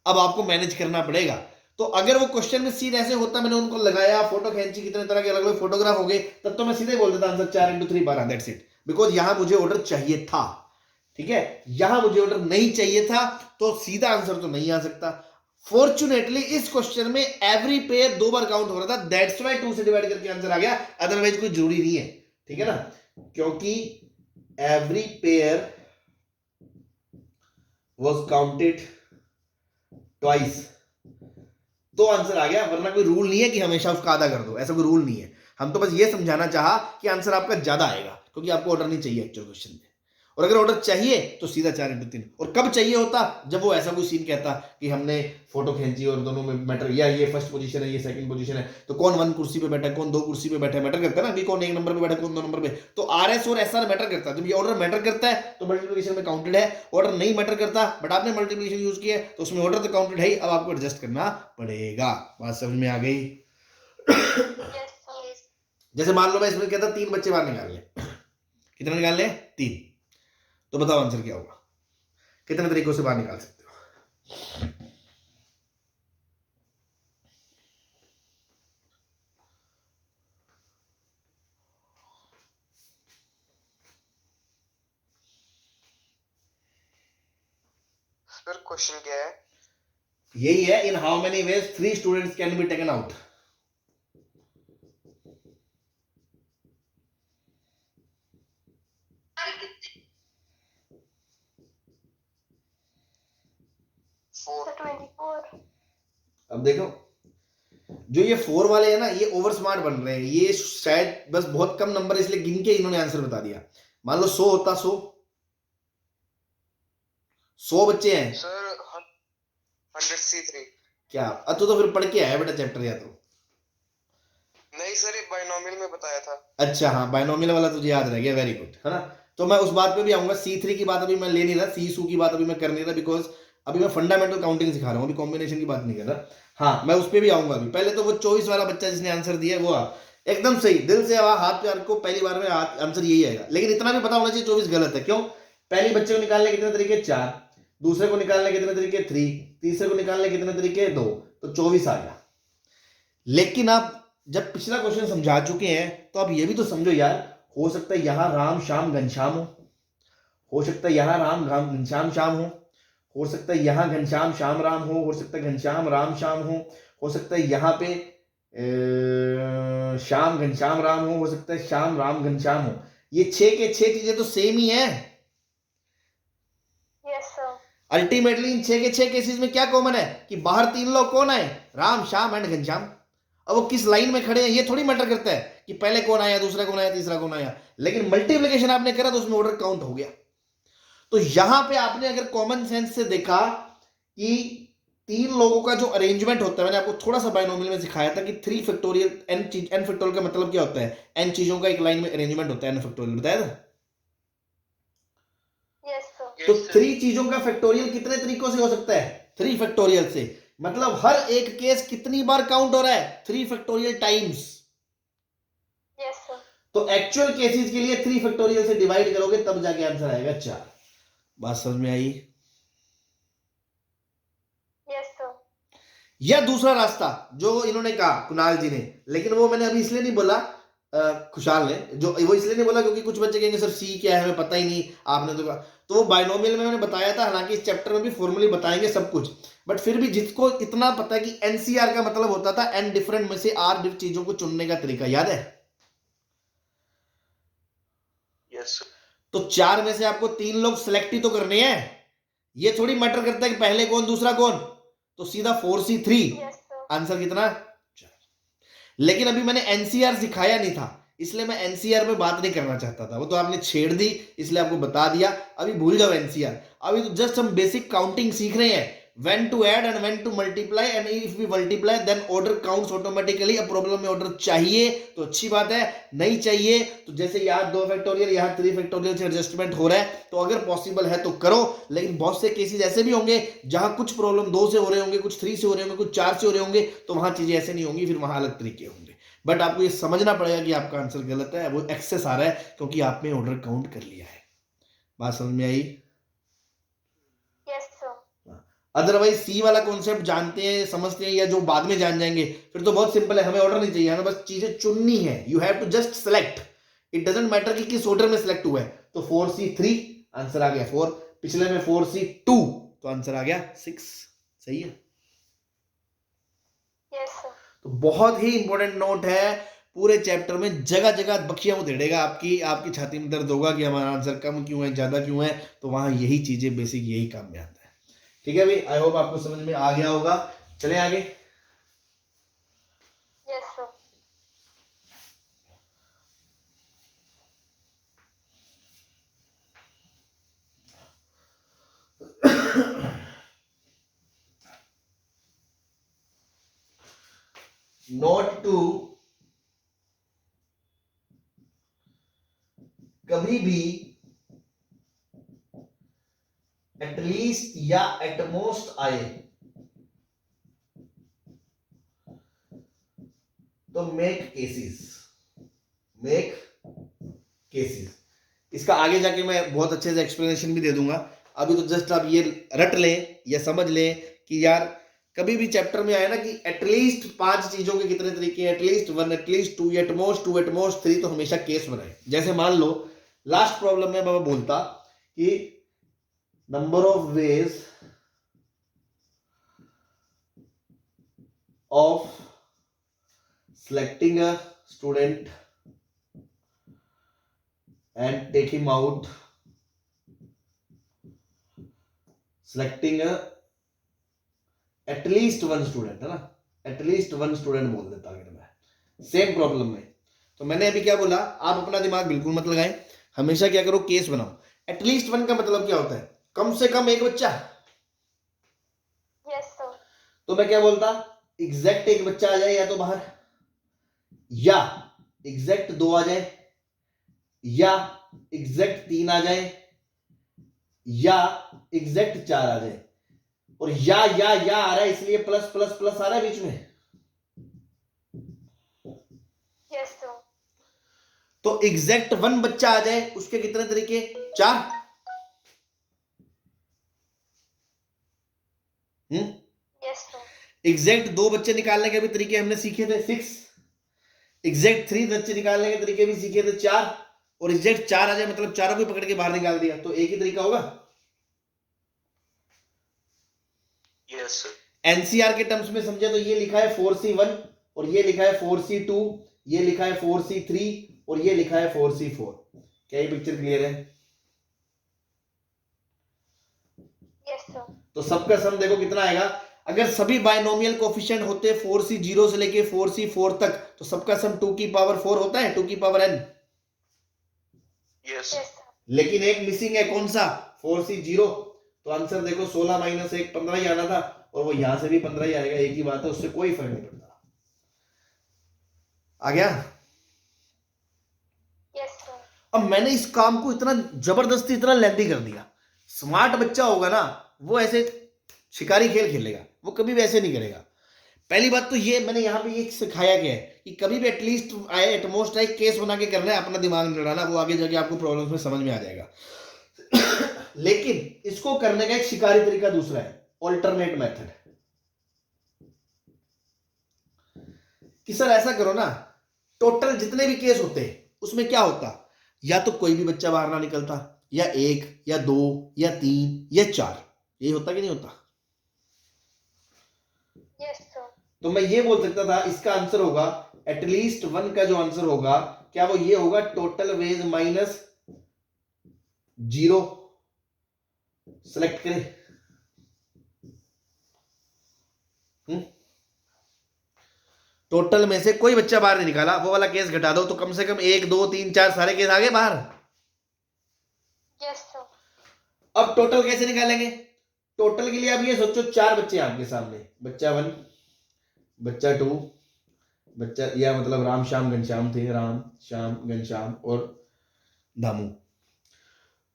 अब आपको मैनेज करना पड़ेगा। तो अगर वो क्वेश्चन में सीन ऐसे होता, मैंने उनको लगाया, फोटो खींची, कितने तरह के अलग अलग फोटोग्राफ हो गए, तब तो मैं सीधे बोल देता answer 4x3 12, that's it. Because यहां मुझे ऑर्डर चाहिए था, ठीक है। यहां मुझे ऑर्डर नहीं चाहिए था तो सीधा आंसर तो नहीं आ सकता। फॉर्चुनेटली इस क्वेश्चन में एवरी पेयर 2 बार काउंट हो रहा था, दैट्स वाई 2 से डिवाइड करके आंसर आ गया, अदरवाइज कोई जरूरी नहीं है, ठीक है ना, क्योंकि every pair was counted twice, तो आंसर आ गया, वरना कोई रूल नहीं है कि हमेशा उसका आधा कर दो, ऐसा कोई रूल नहीं है, हम तो बस ये समझाना चाहा कि आंसर आपका ज्यादा आएगा, क्योंकि आपको ऑर्डर नहीं चाहिए एक्चुअल क्वेश्चन में, और अगर ऑर्डर चाहिए तो सीधा 4x3, और कब चाहिए होता, जब वो ऐसा कोई सीन कहता कि हमने फोटो खींची और दोनों में मैटर, या ये फर्स्ट पोजीशन है ये सेकंड पोजीशन है, तो कौन 1 कुर्सी पे बैठा है कौन 2 कुर्सी पे बैठा है, मैटर करता है ना, अभी कौन 1 नंबर पे बैठा है कौन 2 नंबर पे, तो RS और SR मैटर करता है, जब ये ऑर्डर मैटर करता है तो मल्टीप्लिकेशन में काउंटेड है, ऑर्डर नहीं मैटर करता बट आपने मल्टीप्लिकेशन यूज किया है तो उसमें ऑर्डर तो काउंटेड है, अब आपको एडजस्ट करना पड़ेगा, बात समझ में आ गई। Yes, sir. जैसे मान लो मैं इसमें कहता 3 बच्चे बाहर निकाल ले, कितने निकाल ले 3, तो बताओ आंसर क्या होगा, कितने तरीकों से बाहर निकाल सकते हो, सर क्वेश्चन क्या है? यही है, इन how many veg 3 students can be taken out, So 24. अब देखो जो ये 4 वाले हैं ना, ये ओवर स्मार्ट बन रहे हैं, ये शायद बस बहुत कम नंबर इसलिए गिन के इन्होंने आंसर बता दिया, मान लो 100 होता, 100 बच्चे हैं सर 100C3 क्या, अब तो फिर पढ़ के आया बेटा चैप्टर, या तो नहीं सर, ये बाइनोमियल में बताया था। अच्छा हाँ बाइनोमियल वाला तुझे याद रह गया, वेरी गुड, है ना, तो मैं उस बात पे भी आऊंगा, C3 की बात अभी मैं ले नहीं रहा, C2 की बात अभी मैं कर नहीं रहा, बिकॉज अभी मैं फंडामेंटल काउंटिंग सिखा रहा हूँ, अभी कॉम्बिनेशन की बात नहीं कर रहा, हाँ मैं उस पर भी आऊंगा, अभी पहले तो वो 24 वाला बच्चा जिसने आंसर दिया वो एकदम सही, दिल से हाथ पे आपको पहली बार में आंसर यही आएगा, लेकिन इतना भी पता होना चाहिए 24 गलत है, क्यों, पहली बच्चे को निकालने कितने तरीके 4, दूसरे को निकालने कितने तरीके 3, तीसरे को निकालने कितने तरीके 2, तो 24 आ गया, लेकिन आप जब पिछला क्वेश्चन समझा चुके हैं तो आप ये भी तो समझो यार, हो सकता है यहां राम श्याम घनश्याम हो सकता है यहां राम घनश्याम श्याम हो सकता है यहां घनश्याम श्याम राम हो सकता है घनश्याम राम श्याम हो सकता है यहां पे श्याम घनश्याम राम हो सकता है श्याम राम घनश्याम हो, ये 6 के 6 चीजें तो सेम ही है, Yes, sir. अल्टीमेटली इन 6 के 6 केसेस में क्या कॉमन है कि बाहर 3 लोग कौन आए, राम श्याम एंड घनश्याम, अब वो किस लाइन में खड़े हैं ये थोड़ी मैटर करता है कि पहले कौन आया दूसरा कौन आया तीसरा कौन आया, लेकिन मल्टीप्लिकेशन आपने करा तो उसमें ऑर्डर काउंट हो गया, तो यहां पे आपने अगर कॉमन सेंस से देखा कि 3 लोगों का जो अरेंजमेंट होता है, मैंने आपको थोड़ा सा बाइनोमियल में सिखाया था कि 3 फैक्टोरियल एन फैक्टोरियल का मतलब क्या होता है, n चीजों का एक लाइन में अरेंजमेंट होता है, n फैक्टोरियल बताया था, Yes, sir. तो 3 चीजों का फैक्टोरियल कितने तरीकों से हो सकता है, 3 फैक्टोरियल से, मतलब हर एक केस कितनी बार काउंट हो रहा है, 3 फैक्टोरियल टाइम्स, Yes, sir. तो एक्चुअल केसेस के लिए 3 फैक्टोरियल से डिवाइड करोगे तब जाके आंसर आएगा 4, बात समझ में आई। Yes, sir. या दूसरा रास्ता जो इन्होंने कहा कुणाल जी ने, लेकिन वो मैंने अभी इसलिए नहीं बोला, खुशहाल ने जो वो इसलिए नहीं बोला क्योंकि कुछ बच्चे कहेंगे सर सी क्या है हमें पता ही नहीं, आपने तो कहा, तो वो बाइनोमियल में मैंने बताया था, हालांकि इस चैप्टर में भी फॉर्मली बताएंगे सब कुछ, बट फिर भी जिसको इतना पता है कि एनसीआर का मतलब होता था एन डिफरेंट में से आर चीजों को चुनने का तरीका, याद है, यस तो 4 में से आपको 3 लोग सिलेक्ट ही तो करने हैं, ये थोड़ी मैटर करता है कि पहले कौन दूसरा कौन, तो सीधा 4C3 Yes, sir. आंसर कितना 4, लेकिन अभी मैंने एनसीआर सिखाया नहीं था इसलिए मैं एनसीआर पे बात नहीं करना चाहता था, वो तो आपने छेड़ दी इसलिए आपको बता दिया, अभी भूल जाओ एनसीआर, अभी तो जस्ट हम बेसिक काउंटिंग सीख रहे हैं, when to add and when to multiply, and if we multiply then order counts automatically, अब प्रॉब्लम में ऑर्डर चाहिए तो अच्छी बात है, नहीं चाहिए तो जैसे यहाँ 2 फैक्टोरियल यहाँ 3 फैक्टोरियल से एडजस्टमेंट हो रहा है तो अगर पॉसिबल है तो करो, लेकिन बहुत से केसेस ऐसे भी होंगे जहां कुछ प्रॉब्लम 2 से हो रहे होंगे, कुछ 3 से हो रहे होंगे, कुछ 4 से हो रहे होंगे, तो वहां चीजें ऐसे नहीं होंगी, फिर वहां अलग तरीके होंगे, बट आपको ये समझना पड़ेगा कि आपका आंसर गलत है, वो एक्सेस आ रहा है क्योंकि आपने ऑर्डर काउंट कर लिया है, बात समझ में आई। Yes, sir. अदरवाइज सी वाला कॉन्सेप्ट जानते हैं समझते हैं या जो बाद में जान जाएंगे फिर तो बहुत सिंपल है, हमें ऑर्डर नहीं चाहिए, हमें बस चीजें चुननी है, you have to just select, it doesn't matter कि किस ऑर्डर में सिलेक्ट हुआ है, तो 4C3 आंसर आ गया 4, पिछले में 4C2 तो आंसर आ गया 6, सही है। तो बहुत ही इंपॉर्टेंट नोट है, पूरे चैप्टर में जगह जगह बखियां उधेड़ेगा, आपकी छाती में दर्द होगा कि हमारा आंसर कम क्यों है, ज्यादा क्यों है, तो वहां यही चीजें बेसिक यही काम में आता है। ठीक है भाई, आई होप आपको समझ में आ गया होगा। चले आगे। Yes, sir. नोट टू, कभी भी एटलीस्ट या एटमोस्ट आए तो मेक केसेस। इसका आगे जाके मैं बहुत अच्छे से एक्सप्लेनेशन भी दे दूंगा, अभी तो जस्ट आप ये रट लें या समझ लें कि यार कभी भी चैप्टर में आया ना कि एटलीस्ट 5 चीजों के कितने तरीके हैं, एटलीस्ट 1, एटलीस्ट 2, एटमोस्ट 2, एटमोस्ट 3, तो हमेशा केस बनाए। जैसे मान लो लास्ट प्रॉब्लम में मैं बोलता कि number of ways of selecting a student and take him out, selecting a at least one student, है ना, at least one student बोल देता अगर मैं सेम प्रॉब्लम में। तो मैंने अभी क्या बोला, आप अपना दिमाग बिल्कुल मत लगाएं, हमेशा क्या करो, केस बनाओ। एटलीस्ट 1 का मतलब क्या होता है, कम से कम एक बच्चा। Yes, sir. तो मैं क्या बोलता, एग्जैक्ट एक बच्चा आ जाए या तो बाहर, या एग्जैक्ट 2 आ जाए, या एग्जैक्ट 3 आ जाए, या एग्जैक्ट 4 आ जाए। और या आ रहा है इसलिए प्लस प्लस प्लस आ रहा है बीच में। Yes, sir. तो एग्जैक्ट 1 बच्चा आ जाए, उसके कितने तरीके, 4। Yes, sir. एग्जैक्ट 2 बच्चे निकालने के भी तरीके हमने सीखे थे, 6। एग्जैक्ट 3 बच्चे निकालने के तरीके भी सीखे थे, 4। और एग्जैक्ट 4 आ जाए मतलब चारों को पकड़ के बाहर निकाल दिया, तो एक ही तरीका होगा। Yes sir. एनसीआर के टर्म्स में समझे तो ये लिखा है 4C1 और ये लिखा है 4C2, ये लिखा है 4C3 और ये लिखा है 4C4। क्या ये पिक्चर क्लियर है? Yes, sir. तो सबका सम देखो कितना आएगा, अगर सभी बाइनोमियल कोफिशिएंट होते 4C0 से लेके 4C4 तक, तो सबका सम 2 की पावर 4 होता है, 2 की power n। Yes Yes, sir. लेकिन एक मिसिंग है, कौन सा, 4C0। तो आंसर देखो 16 माइनस 1 15 ही आना था, और वो यहां से भी 15 ही आएगा, एक ही बात है, उससे कोई फर्क नहीं पड़ता। आ गया? Yes, sir. अब मैंने इस काम को इतना जबरदस्ती, इतना लेंथी कर दिया। स्मार्ट बच्चा होगा ना, वो ऐसे शिकारी खेल खेलेगा, वो कभी भी ऐसे नहीं करेगा। पहली बात तो ये मैंने यहाँ पे ये सिखाया गया है कि कभी भी एटलीस्ट आए, एटमोस्ट आए, केस बना के करना है, अपना दिमाग नहीं लड़ाना, वो आगे जाके आपको प्रॉब्लम्स में समझ में आ जाएगा। लेकिन इसको करने का एक शिकारी तरीका दूसरा है, ऑल्टरनेट मेथड। कि सर ऐसा करो ना, टोटल जितने भी केस होते उसमें क्या होता, या तो कोई भी बच्चा बाहर ना निकलता, या 1 या 2 या 3 या 4, यही होता कि नहीं होता? Yes, sir. तो मैं ये बोल सकता था इसका आंसर होगा एटलीस्ट 1 का जो आंसर होगा, क्या वो ये होगा, टोटल वेज माइनस 0 सेलेक्ट करें। टोटल में से कोई बच्चा बाहर नहीं निकाला, वो वाला केस घटा दो, तो कम से कम 1 2 3 4 सारे केस आ गए बाहर। Yes, sir. अब टोटल कैसे निकालेंगे? टोटल के लिए आप ये सोचो, 4 बच्चे आपके सामने, बच्चा 1, बच्चा 2, बच्चा, या मतलब राम श्याम घनश्याम थे, राम श्याम घनश्याम और दामू।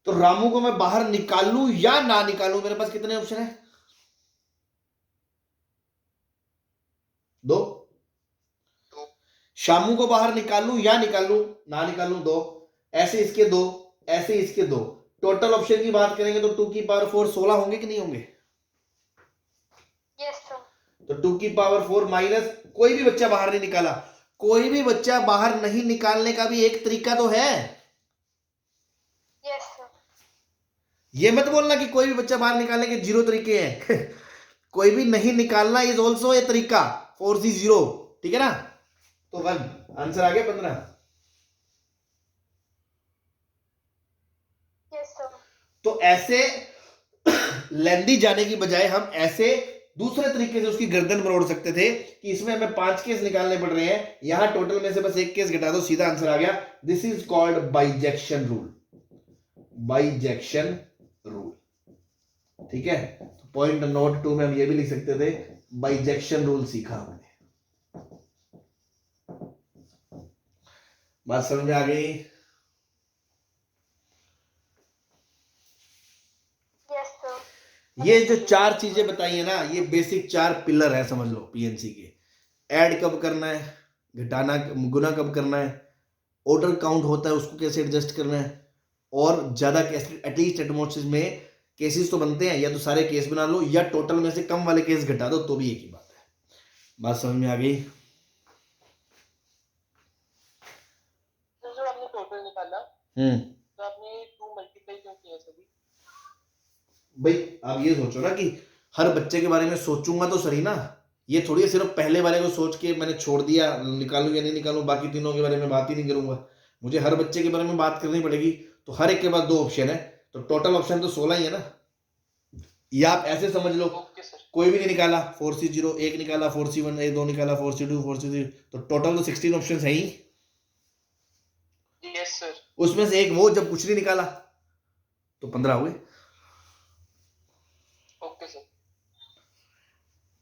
तो रामू को मैं बाहर निकालूं या ना निकालूं, मेरे पास कितने ऑप्शन है? 2। शामू को बाहर निकालूं या निकालूं, ना निकालूं, 2। ऐसे इसके 2, ऐसे इसके 2। टोटल ऑप्शन की बात करेंगे तो 2 की पावर 4 16 होंगे कि नहीं होंगे? Yes, sir. तो 2 की पावर 4 माइनस, कोई भी बच्चा बाहर नहीं निकाला, कोई भी बच्चा बाहर नहीं निकालने का भी एक तरीका तो है। Yes, sir. ये मत बोलना कि कोई भी बच्चा बाहर निकालने के 0 तरीके हैं। कोई भी नहीं निकालना इज ऑल्सो ए तरीका, 4C0। ठीक है ना? तो 1 आंसर आ गया 15। Yes, sir. तो ऐसे लेंदी जाने की बजाय हम ऐसे दूसरे तरीके से उसकी गर्दन मरोड़ सकते थे कि इसमें हमें 5 केस निकालने पड़ रहे हैं, यहां टोटल में से बस 1 केस घटा दो, सीधा आंसर आ गया। This is called bijection rule, bijection rule, ठीक है? तो पॉइंट नोट 2 में हम ये भी लिख सकते थे, बाइजेक्शन रूल सीखा हमने। बात समझ में आ गई? Yes, sir. ये जो 4 चीजें बताई है ना, ये बेसिक 4 पिलर है, समझ लो पीएनसी के। ऐड कब करना है, घटाना गुना कब करना है, ऑर्डर काउंट होता है उसको कैसे एडजस्ट करना है, और ज्यादा एटलीस्ट एटमॉस्फेयर में केसेस तो बनते हैं, या तो सारे केस बना लो या टोटल में से कम वाले केस घटा दो, तो भी एक ही बात है। बात समझ में आ गई? जो आपने टोटल निकाला तो आपने 2 मल्टीप्लाई क्यों किया सभी? भाई आप ये सोचो ना कि हर बच्चे के बारे में सोचूंगा तो सही ना, ये थोड़ी सिर्फ पहले वाले को सोच के मैंने छोड़ दिया, निकालूं या नहीं निकालूं, बाकी तीनों के बारे में बात ही नहीं करूंगा। मुझे हर बच्चे के बारे में बात करनी पड़ेगी, तो हर एक के पास 2 ऑप्शन है, तो टोटल ऑप्शन तो 16 ही है ना। या आप ऐसे समझ लो, ओके सर। कोई भी नहीं निकाला, 4C0 1 निकाला, 4C1 2 निकाला, 4C2 4C3, तो टोटल तो 16 ऑप्शन है ही। Yes sir. उसमें से एक वो जब कुछ नहीं निकाला तो 15 हुए। Okay sir.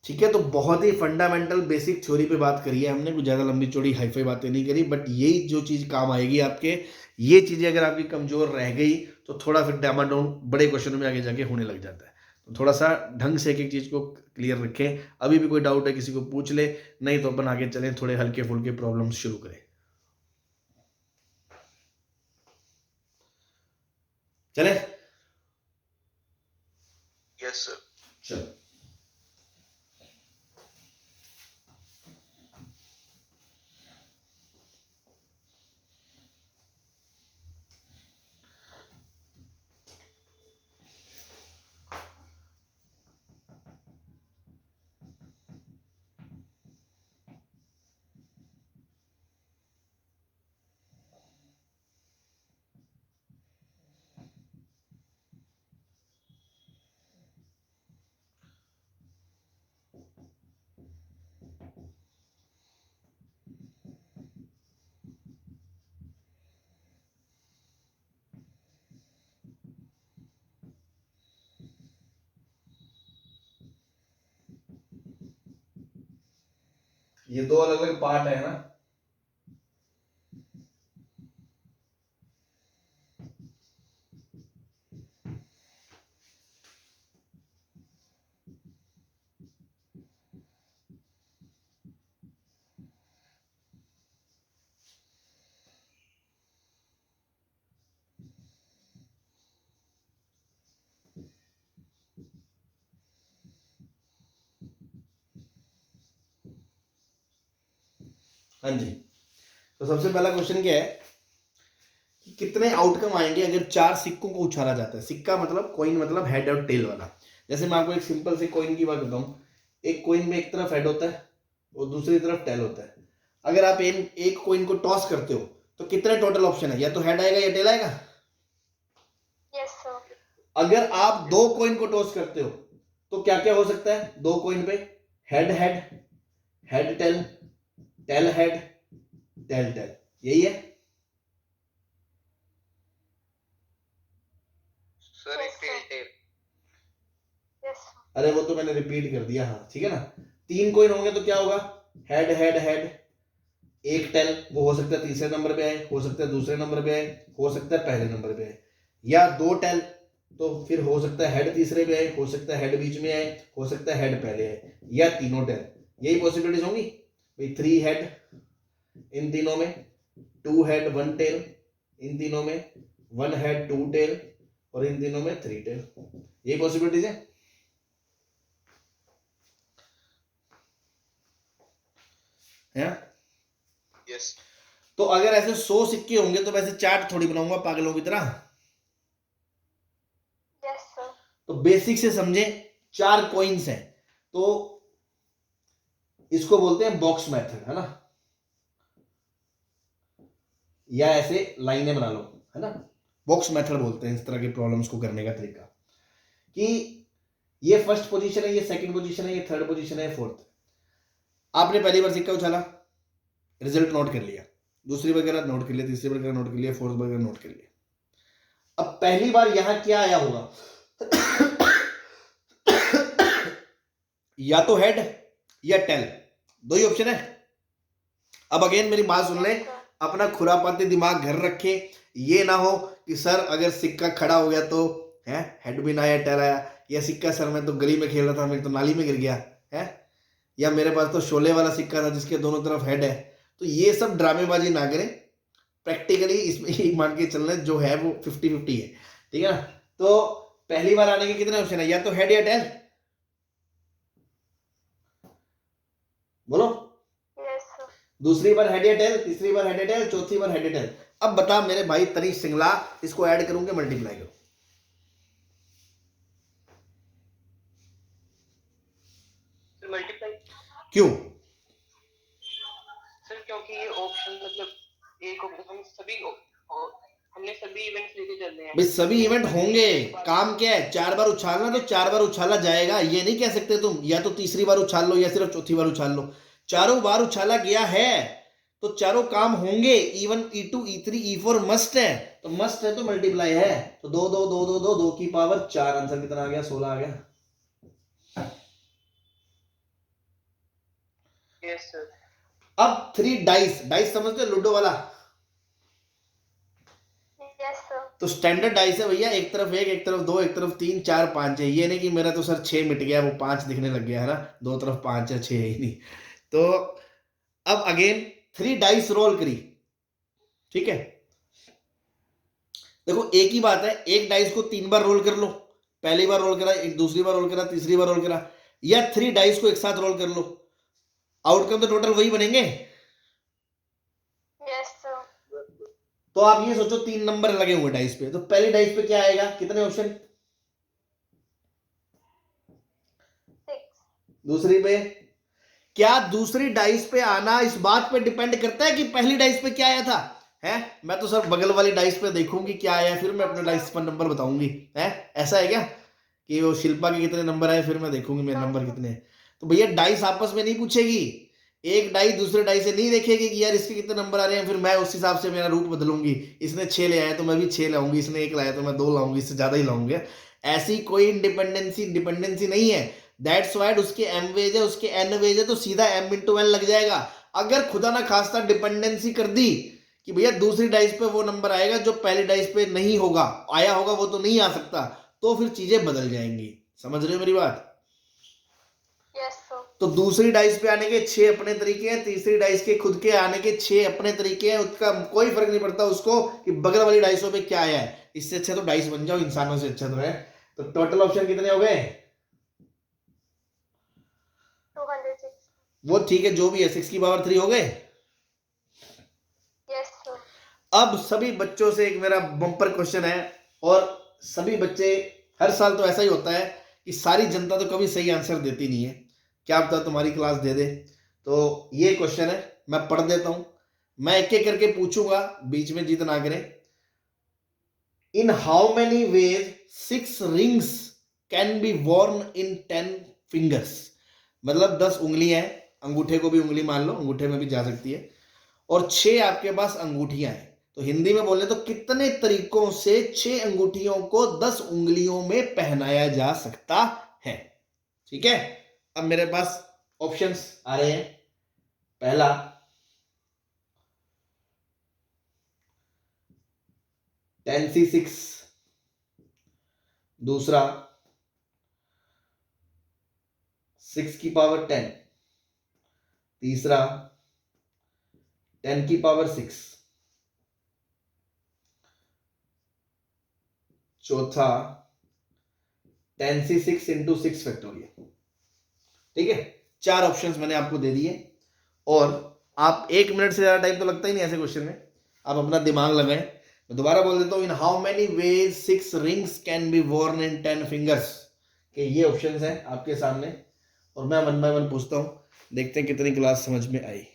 ठीक है, तो बहुत ही फंडामेंटल बेसिक थ्योरी पे बात करी है हमने, कुछ ज्यादा लंबी चौड़ी हाईफाई बातें नहीं करी, बट यही जो चीज काम आएगी आपके, ये चीजें अगर आपकी कमजोर रह गई तो थोड़ा फिर डामाडोल बड़े क्वेश्चन में आगे जाके होने लग जाता है। तो थोड़ा सा ढंग से एक एक चीज को क्लियर रखें। अभी भी कोई डाउट है किसी को पूछ ले, नहीं तो अपन आगे चलें, थोड़े हल्के फुल्के प्रॉब्लम्स शुरू करें। चले? Yes sir. चलो, ये 2 अलग अलग पार्ट है ना। हाँ जी, तो सबसे पहला क्वेश्चन क्या है कि कितने आउटकम आएंगे अगर 4 सिक्कों को उछाला जाता है। सिक्का मतलब कॉइन, मतलब हेड और टेल वाला। जैसे मैं आपको एक सिंपल से कॉइन की बात बताऊं, एक कॉइन में एक तरफ हेड होता है और दूसरी तरफ टेल होता है। अगर आप एक कॉइन को टॉस करते हो तो कितने टोटल ऑप्शन है, या तो हेड आएगा या टेल आएगा। Yes, sir. अगर आप 2 कॉइन को टॉस करते हो तो क्या क्या हो सकता है 2 कॉइन पे, head head, head tail, tail head, tail tail, यही है। सर एक टेल टेल। Yes, sir. अरे वो तो मैंने रिपीट कर दिया, हाँ ठीक है ना। 3 कॉइन होंगे तो क्या होगा, हेड हेड हेड, एक टेल, वो हो सकता है तीसरे नंबर पे आए, हो सकता है दूसरे नंबर पे आए, हो सकता है पहले नंबर पे आए, या 2 टेल तो फिर हो सकता है हेड तीसरे पे आए, हो सकता है हेड बीच में आए, हो सकता है हेड पहले आए, या तीनों टेल। यही पॉसिबिलिटीज होंगी भाई। 3 हेड इन तीनों में, 2 हेड 1 टेल इन तीनों में, 1 हेड 2 टेल, और इन तीनों में 3 टेल। यही पॉसिबिलिटीज है। यस। तो अगर ऐसे 100 सिक्के होंगे तो वैसे चार्ट थोड़ी बनाऊंगा पागलों की तरह। Yes, sir. तो बेसिक से समझे, 4 कॉइन्स हैं तो इसको बोलते हैं बॉक्स मेथड, है ना, या ऐसे लाइनें बना लो, है ना, बॉक्स मेथड बोलते हैं इस तरह के प्रॉब्लम्स को करने का तरीका, कि ये फर्स्ट पोजीशन है, ये सेकंड पोजीशन है, ये थर्ड पोजीशन है, फोर्थ। आपने पहली बार सिक्का उछाला, रिजल्ट नोट कर लिया, दूसरी बार करा नोट कर लिया, तीसरी बार करा नोट कर लिया, फोर्थ बार करा नोट कर लिया। अब पहली बार यहां क्या आया होगा? या तो हेड या टेल, दो ही ऑप्शन है। अब अगेन मेरी बात सुन ले, अपना खुरापाती दिमाग घर रखे, ये ना हो कि सर अगर सिक्का खड़ा हो गया तो है हेड भी ना आया टेल आया, या सिक्का सर मैं तो गली में खेल रहा था मेरे तो नाली में गिर गया है, या मेरे पास तो शोले वाला सिक्का था जिसके दोनों तरफ हेड है। तो ये सब ड्रामेबाजी ना करें, प्रैक्टिकली इसमें ही मान के चलना जो है वो 50-50 है, ठीक है ना। तो पहली बार आने के कितने ऑप्शन है? या तो हेड या टेल, बोलो। Yes, sir. दूसरी बार हेड या टेल, तीसरी बार हेड या टेल, चौथी बार हेड या टेल। अब बता मेरे भाई तनीष सिंगला, इसको ऐड करूंगे मल्टीप्लाई करो। Sir multiply. क्यों? सर क्योंकि ये ऑप्शन मतलब एक हमने सभी इवेंट्स लेके चल रहे हैं भाई सभी इवेंट होंगे, काम क्या है? 4 बार उछालना तो 4 बार उछाला जाएगा, ये नहीं कह सकते तुम या तो तीसरी बार उछाल लो या सिर्फ चौथी बार उछाल लो। चारों बार उछाला गया है तो चारों काम होंगे। E1 E2 E3 E4 must है, तो मस्ट है तो मल्टीप्लाई है, तो 2 2 2 2 2 2 की पावर 4, आंसर कितना आ गया? 16 आ गया। Yes sir. अब 3 डाइस, डाइस समझते हो लूडो वाला? Yes, sir. तो स्टैंडर्ड डाइस है भैया, एक तरफ 1 एक तरफ 2 एक तरफ 3 4 5 है। ये नहीं कि मेरा तो सर 6 मिट गया, वो 5 दिखने लग गया है ना, दो तरफ 5 है 6 है ही नहीं। तो अब अगेन 3 डाइस रोल करी, ठीक है। देखो एक ही बात है, एक डाइस को 3 बार रोल कर लो, पहली बार रोल करा, एक दूसरी बार रोल करा, तीसरी बार रोल करा, या 3 डाइस को एक साथ रोल कर लो, आउटकम तो टोटल वही बनेंगे। Yes, sir. तो आप ये सोचो 3 नंबर लगे हुए डाइस पे, तो पहली डाइस पे क्या आएगा? कितने ऑप्शन? 6. दूसरी पे? क्या दूसरी डाइस पे आना इस बात पे डिपेंड करता है कि पहली डाइस पे क्या आया था? है मैं तो सर बगल वाली डाइस पे देखूंगी क्या आया, फिर मैं अपने डाइस पर नंबर बताऊंगी, है ऐसा है क्या कि वो शिल्पा के कितने नंबर आए फिर मैं देखूंगी मेरे नंबर कितने हैं? तो भैया डाइस आपस में नहीं पूछेगी, एक डाई दूसरे डाई से नहीं देखेगी कि यार इसके कितने नंबर आ रहे हैं, फिर मैं उस हिसाब से मेरा रूट बदलूंगी। इसने 6 ले आया तो मैं भी 6 लाऊंगी, इसने 1 लाया तो मैं 2 लाऊंगी, इससे ज्यादा ही लाऊंगा। ऐसी कोई डिपेंडेंसी नहीं है। दैट्स वाइड उसके m वेज है, उसके n वेज है, तो सीधा m इंटू n लग जाएगा। अगर खुदा ना खास्ता डिपेंडेंसी कर दी कि भैया दूसरी डाइस पे वो नंबर आएगा जो पहली डाइस पे नहीं होगा, आया होगा वो तो नहीं आ सकता, तो फिर चीजें बदल जाएंगी। समझ रहे हो मेरी बात? Yes, sir. तो दूसरी डाइस पे आने के 6 अपने तरीके हैं, तीसरी डाइस के खुद के आने के 6 अपने तरीके हैं। उसका कोई फर्क नहीं पड़ता उसको कि बगल वाली डाइसों पे क्या आया है। इससे अच्छा तो डाइस बन जाओ, इंसानों से अच्छा तो है। तो टोटल ऑप्शन कितने हो गए? 206. वो ठीक है जो भी है, 6 की पावर 3 हो गए। Yes, sir. अब सभी बच्चों से एक मेरा बम्पर क्वेश्चन है, और सभी बच्चे, हर साल तो ऐसा ही होता है कि सारी जनता तो कभी सही आंसर देती नहीं है, क्या पता तुम्हारी क्लास दे दे। तो ये क्वेश्चन है, मैं पढ़ देता हूं, मैं एक एक करके पूछूंगा, बीच में जीत ना करें। इन how many veg 6 rings can be Warne in 10 fingers? मतलब 10 उंगलियां हैं, अंगूठे को भी उंगली मान लो, अंगूठे में भी जा सकती है, और 6 आपके पास अंगूठियां हैं। तो हिंदी में बोले तो कितने तरीकों से 6 अंगूठियों को 10 उंगलियों में पहनाया जा सकता है? ठीक है, अब मेरे पास ऑप्शंस आ रहे हैं। पहला 10C6, दूसरा 6 की पावर 10, तीसरा 10 की पावर 6, चौथा 10C6 इंटू 6 फैक्टोरियल। ठीक है, 4 ऑप्शंस मैंने आपको दे दिए, और आप 1 मिनट से ज्यादा टाइम तो लगता ही नहीं ऐसे क्वेश्चन में, आप अपना दिमाग लगाएं। मैं दोबारा बोल देता हूं, इन how many veg 6 rings can be Warne in 10 fingers, के ये ऑप्शंस हैं आपके सामने, और मैं 1 बाय 1 पूछता हूं। देखते हैं कितनी क्लास समझ में आई।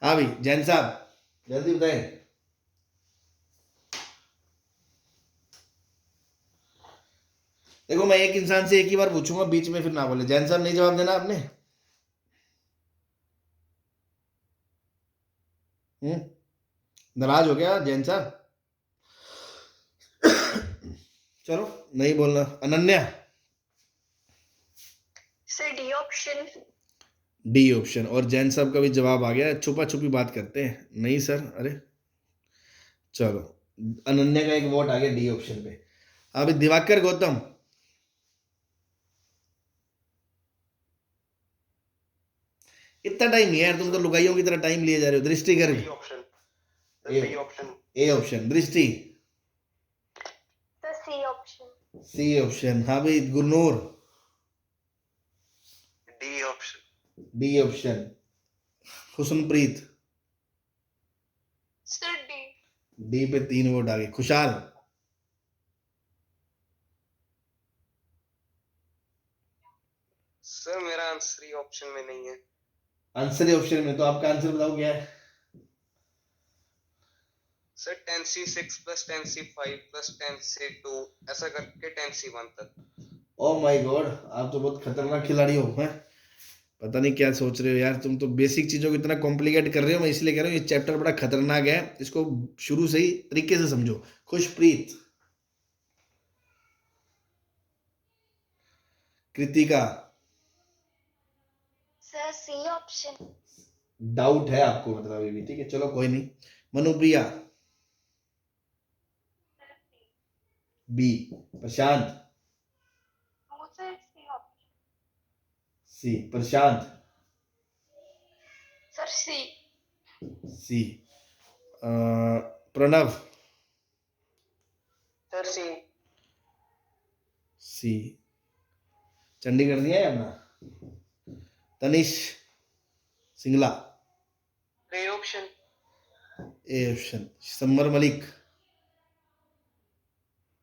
हाँ भाई जैन साहब जल्दी बताएं। देखो मैं एक इंसान से एक ही बार पूछूंगा, बीच में फिर ना बोले। जैन साहब नहीं जवाब देना आपने? नाराज हो गया जैन साहब? चलो नहीं बोलना। Ananya? Sir D option. D option. और जैन साहब का भी जवाब आ गया। छुपा छुपी बात करते हैं। नहीं सर, अरे चलो अनन्या का एक वोट आ गया डी ऑप्शन पे। अभी दिवाकर गौतम? इतना टाइम नहीं है यार, तुम तो लुगाइयों की तरह टाइम लिए जा रहे हो। दृष्टि कर? B option. B option. A option. Drishti? Sir C option. C option. हाँ भाई Gurnoor? D option. D option. Husanpreet? Sir D. D पे 3 वोट आ गए। खुशहाल? सर मेरा आंसर ही ऑप्शन में नहीं है। आंसर ही ऑप्शन में? तो आपका आंसर बताओ क्या है? Sir 10C6 plus 10C5 plus 10C2 ऐसा करके 10C1 तक। ओ माय गॉड, आप तो बहुत खतरनाक खिलाड़ी हो। हैं पता नहीं क्या सोच रहे हो यार, तुम तो बेसिक चीजों को इतना कॉम्प्लिकेट कर रहे हो। मैं इसलिए कह रहा हूँ ये चैप्टर बड़ा खतरनाक है, इसको शुरू से ही तरीके से समझो। Khushpreet? Kritika? Sir C option. Doubt है आपको मतलब अभी भी? ठीक है चलो कोई नहीं। Manupriya? B. Prashant? Sir C option. C. Prashant? Sir C. C. Pranav? Sir C. C. Chandigarh दिया है अपना। Tanish Singla? A option. A option. Samar Malik?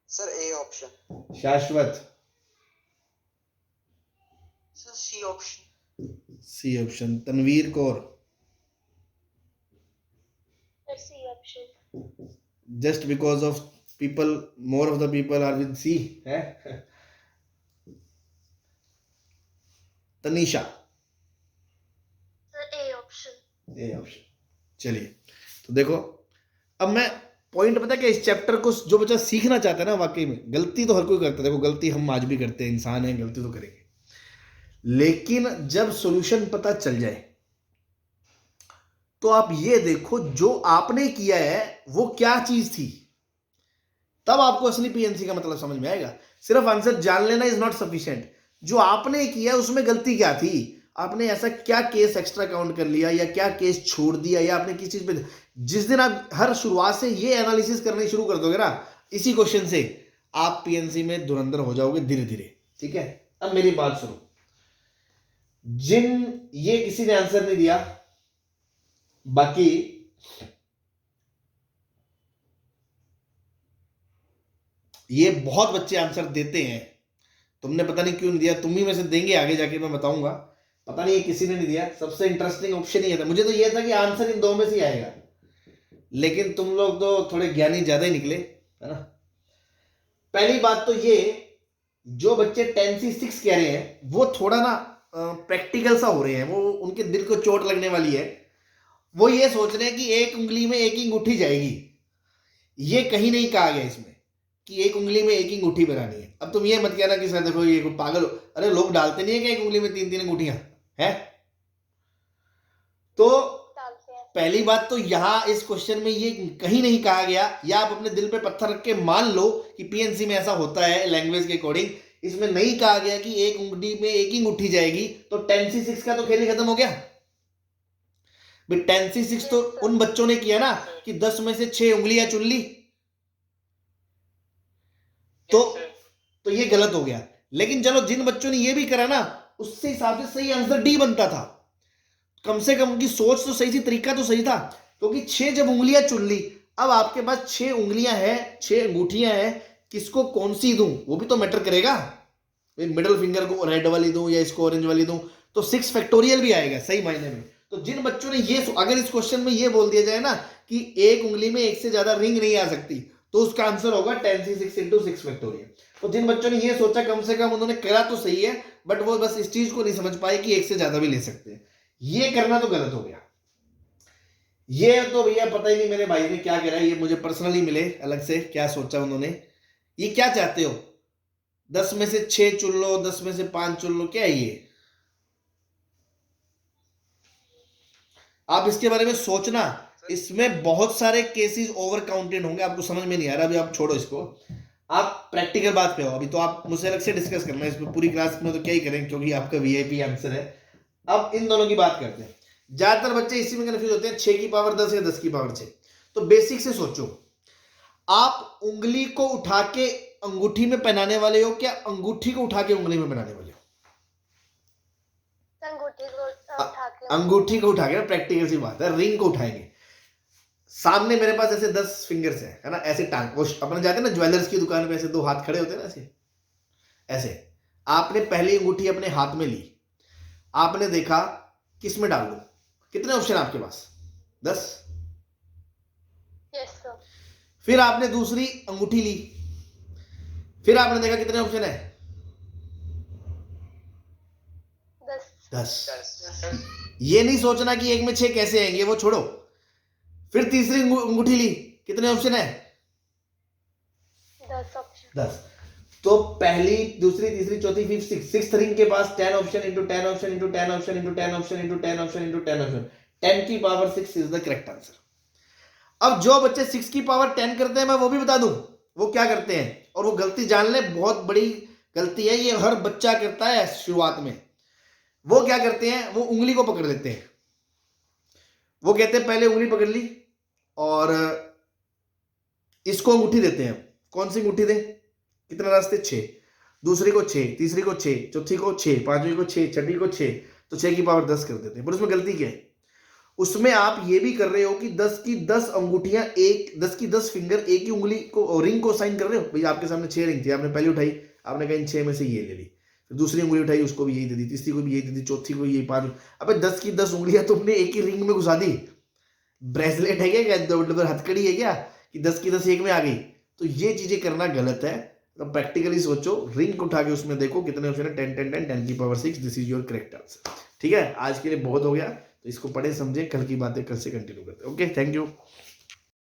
Sir A option. Shashwat? Sir C option. C option. Tanveer Kaur? Sir C option. Just because of people, more of the people are with C है। Tanisha? Sir A option. A option. चलिए तो देखो अब मैं point पता है क्या, इस चैप्टर को जो बच्चा सीखना चाहता है ना, वाकई में गलती तो हर कोई करता है। देखो गलती हम आज भी करते हैं, इंसान है, गलती तो करेंगे, लेकिन जब सॉल्यूशन पता चल जाए तो आप ये देखो जो आपने किया है वो क्या चीज थी, तब आपको असली पीएनसी का मतलब समझ में आएगा। सिर्फ आंसर जान लेना इज नॉट सफिशिएंट। जो आपने किया उसमें गलती क्या थी, आपने ऐसा क्या केस एक्स्ट्रा काउंट कर लिया या क्या केस छोड़ दिया, या आपने किस चीज पे। जिस दिन आप हर शुरुआत से ये एनालिसिस करनी शुरू कर दोगे ना इसी क्वेश्चन से, आप पीएनसी में धुरंधर हो जाओगे धीरे धीरे। ठीक है, अब मेरी बात सुनो। जिन ये किसी ने आंसर नहीं दिया, बाकी ये बहुत बच्चे आंसर देते हैं। तुमने पता नहीं क्यों नहीं दिया, तुम ही में से देंगे आगे जाके, मैं बताऊंगा। पता नहीं ये किसी ने नहीं दिया। सबसे इंटरेस्टिंग ऑप्शन ही था। मुझे तो ये था कि आंसर इन दो में से ही आएगा, लेकिन तुम लोग तो थोड़े ज्ञानी ज्यादा ही निकले, है ना। पहली बात तो ये, जो बच्चे 10C6 कह रहे हैं वो थोड़ा ना प्रैक्टिकल सा हो रहे हैं, वो उनके दिल को चोट लगने वाली है। वो ये सोच रहे हैं कि एक उंगली में एक ही अंगूठी जाएगी। ये कहीं नहीं कहा गया इसमें कि एक उंगली में एक ही अंगूठी बनानी है। अब तुम ये मत कहना कि सर देखो ये पागल हो, अरे लोग डालते नहीं है कि एक उंगली में 3-3 अंगूठियां हैं। तो पहली बात तो यहां इस क्वेश्चन में ये कहीं नहीं कहा गया, या आप अपने दिल पे पत्थर रख के मान लो कि पीएनसी में ऐसा होता है लैंग्वेज के अकॉर्डिंग। इसमें नहीं कहा गया कि एक उंगली में एक ही अंगूठी जाएगी, तो 10C6 का तो खेल ही खत्म हो गया। 10C6 तो उन बच्चों ने किया ना कि 10 में से 6 उंगलियां चुन ली, तो ये गलत हो गया। लेकिन चलो जिन बच्चों ने ये भी करा ना, उससे हिसाब से सही आंसर डी बनता था। कम से कम उनकी सोच तो सही थी, तरीका तो सही था। क्योंकि 6 जब उंगलियां चुन ली, अब आपके पास 6 उंगलियां हैं, 6 अंगूठियां हैं, किसको कौन सी दूं वो भी तो मैटर करेगा। मिडिल फिंगर को रेड वाली दूं या इसको ऑरेंज वाली दूं, तो 6 फैक्टोरियल भी आएगा सही मायने में। तो जिन बच्चों ने ये अगर इस क्वेश्चन में ये बोल दिया जाए ना कि एक उंगली में एक से ज्यादा रिंग नहीं आ सकती, तो उसका आंसर होगा 10c6 इंटू 6 फैक्टोरियल। तो जिन बच्चों ने ये सोचा कम से कम उन्होंने करा तो सही है, बट वो बस इस चीज को नहीं समझ पाए कि एक से ज्यादा भी ले सकते हैं। ये करना तो गलत हो गया। ये तो भैया पता ही नहीं मेरे भाई ने क्या करा, ये मुझे पर्सनली मिले अलग से, क्या सोचा उन्होंने। ये क्या चाहते हो, 10 में से 6 चुन लो, 10 में से 5 चुन लो, क्या है ये? आप इसके बारे में सोचना, इसमें बहुत सारे केसेस ओवर काउंटेड होंगे, आपको समझ में नहीं आ रहा। अभी आप छोड़ो इसको, आप प्रैक्टिकल बात पे हो। अभी तो आप मुझसे अलग से डिस्कस करना है इसमें, पूरी क्लास में तो क्या ही करें क्योंकि आपका वीआईपी आंसर है। अब इन दोनों की बात करते हैं। ज्यादातर बच्चे इसी में कंफ्यूज होते हैं, 6 की पावर 10 या 10 की पावर 6। तो बेसिक से सोचो, आप उंगली को उठा के अंगूठी में पहनाने वाले हो क्या अंगूठी को उठा के उंगली में पहनाने वाले हो? अंगूठी को उठा के, प्रैक्टिकल सी बात है। रिंग को उठाएंगे, सामने मेरे पास ऐसे 10 फिंगर्स है ना, ऐसे टांग, वो अपने जाते हैं ना ज्वेलर्स की दुकान पे, ऐसे 2 हाथ खड़े होते हैं ना, ऐसे ऐसे। आपने पहली अंगूठी अपने हाथ में ली, आपने देखा किस में डाल दो, कितने ऑप्शन आपके पास? 10। Yes sir. फिर आपने दूसरी अंगूठी ली, फिर आपने देखा कितने ऑप्शन है? 10। ये नहीं सोचना कि एक में 6 कैसे आएंगे, वो छोड़ो। फिर तीसरी अंगूठी ली, कितने ऑप्शन है? 10 ऑप्शन। 10। तो पहली, दूसरी, तीसरी, चौथी, फिफ्थ, सिक्स्थ रिंग के पास 10 option into 10 option into 10 option into 10 option into 10 option into 10 option, 10 की power 6 is the correct answer. अब जो बच्चे 6 की पावर 10 करते हैं, मैं वो भी बता दूं वो क्या करते हैं, और वो गलती जान ले, बहुत बड़ी गलती है ये, हर बच्चा करता है शुरुआत में। वो क्या करते हैं, वो उंगली को पकड़ लेते हैं। वो कहते हैं पहले उंगली पकड़ ली और इसको अंगूठी देते हैं। कौन सी अंगूठी दें? कितना रास्ते? 6। दूसरी को 6, तीसरी को 6, चौथी को 6, पांचवी को 6, छठी को 6, तो 6 की पावर 10 कर देते हैं। पर उसमें गलती क्या है? उसमें आप ये भी कर रहे हो कि 10 की 10 अंगूठियां, 10 की 10 फिंगर एक ही उंगली को, रिंग को साइन कर रहे हो। भैया आपके सामने 6 रिंग थी, आपने पहली उठाई, आपने कहा इन 6 में से ये ले ली, फिर दूसरी उंगली उठाई, उसको भी यही दे दी, तीसरी को भी यही दे दी, चौथी को यही, पांच। अबे 10 की 10 उंगलियां तुमने एक ही रिंग में घुसा दी। ब्रेसलेट है क्या, मतलब हथकड़ी है क्या कि 10 की 10 एक में आ गई? तो ये चीजें करना गलत है। तो प्रैक्टिकली सोचो, रिंग को उठा के उसमें देखो कितने ऑप्शन है, 10 10 10 10 की power 6, this is your correct answer. ठीक है, आज के लिए बहुत हो गया, तो इसको पढ़े समझे, कल की बातें कल से कंटिन्यू करते हैं। Okay, thank you.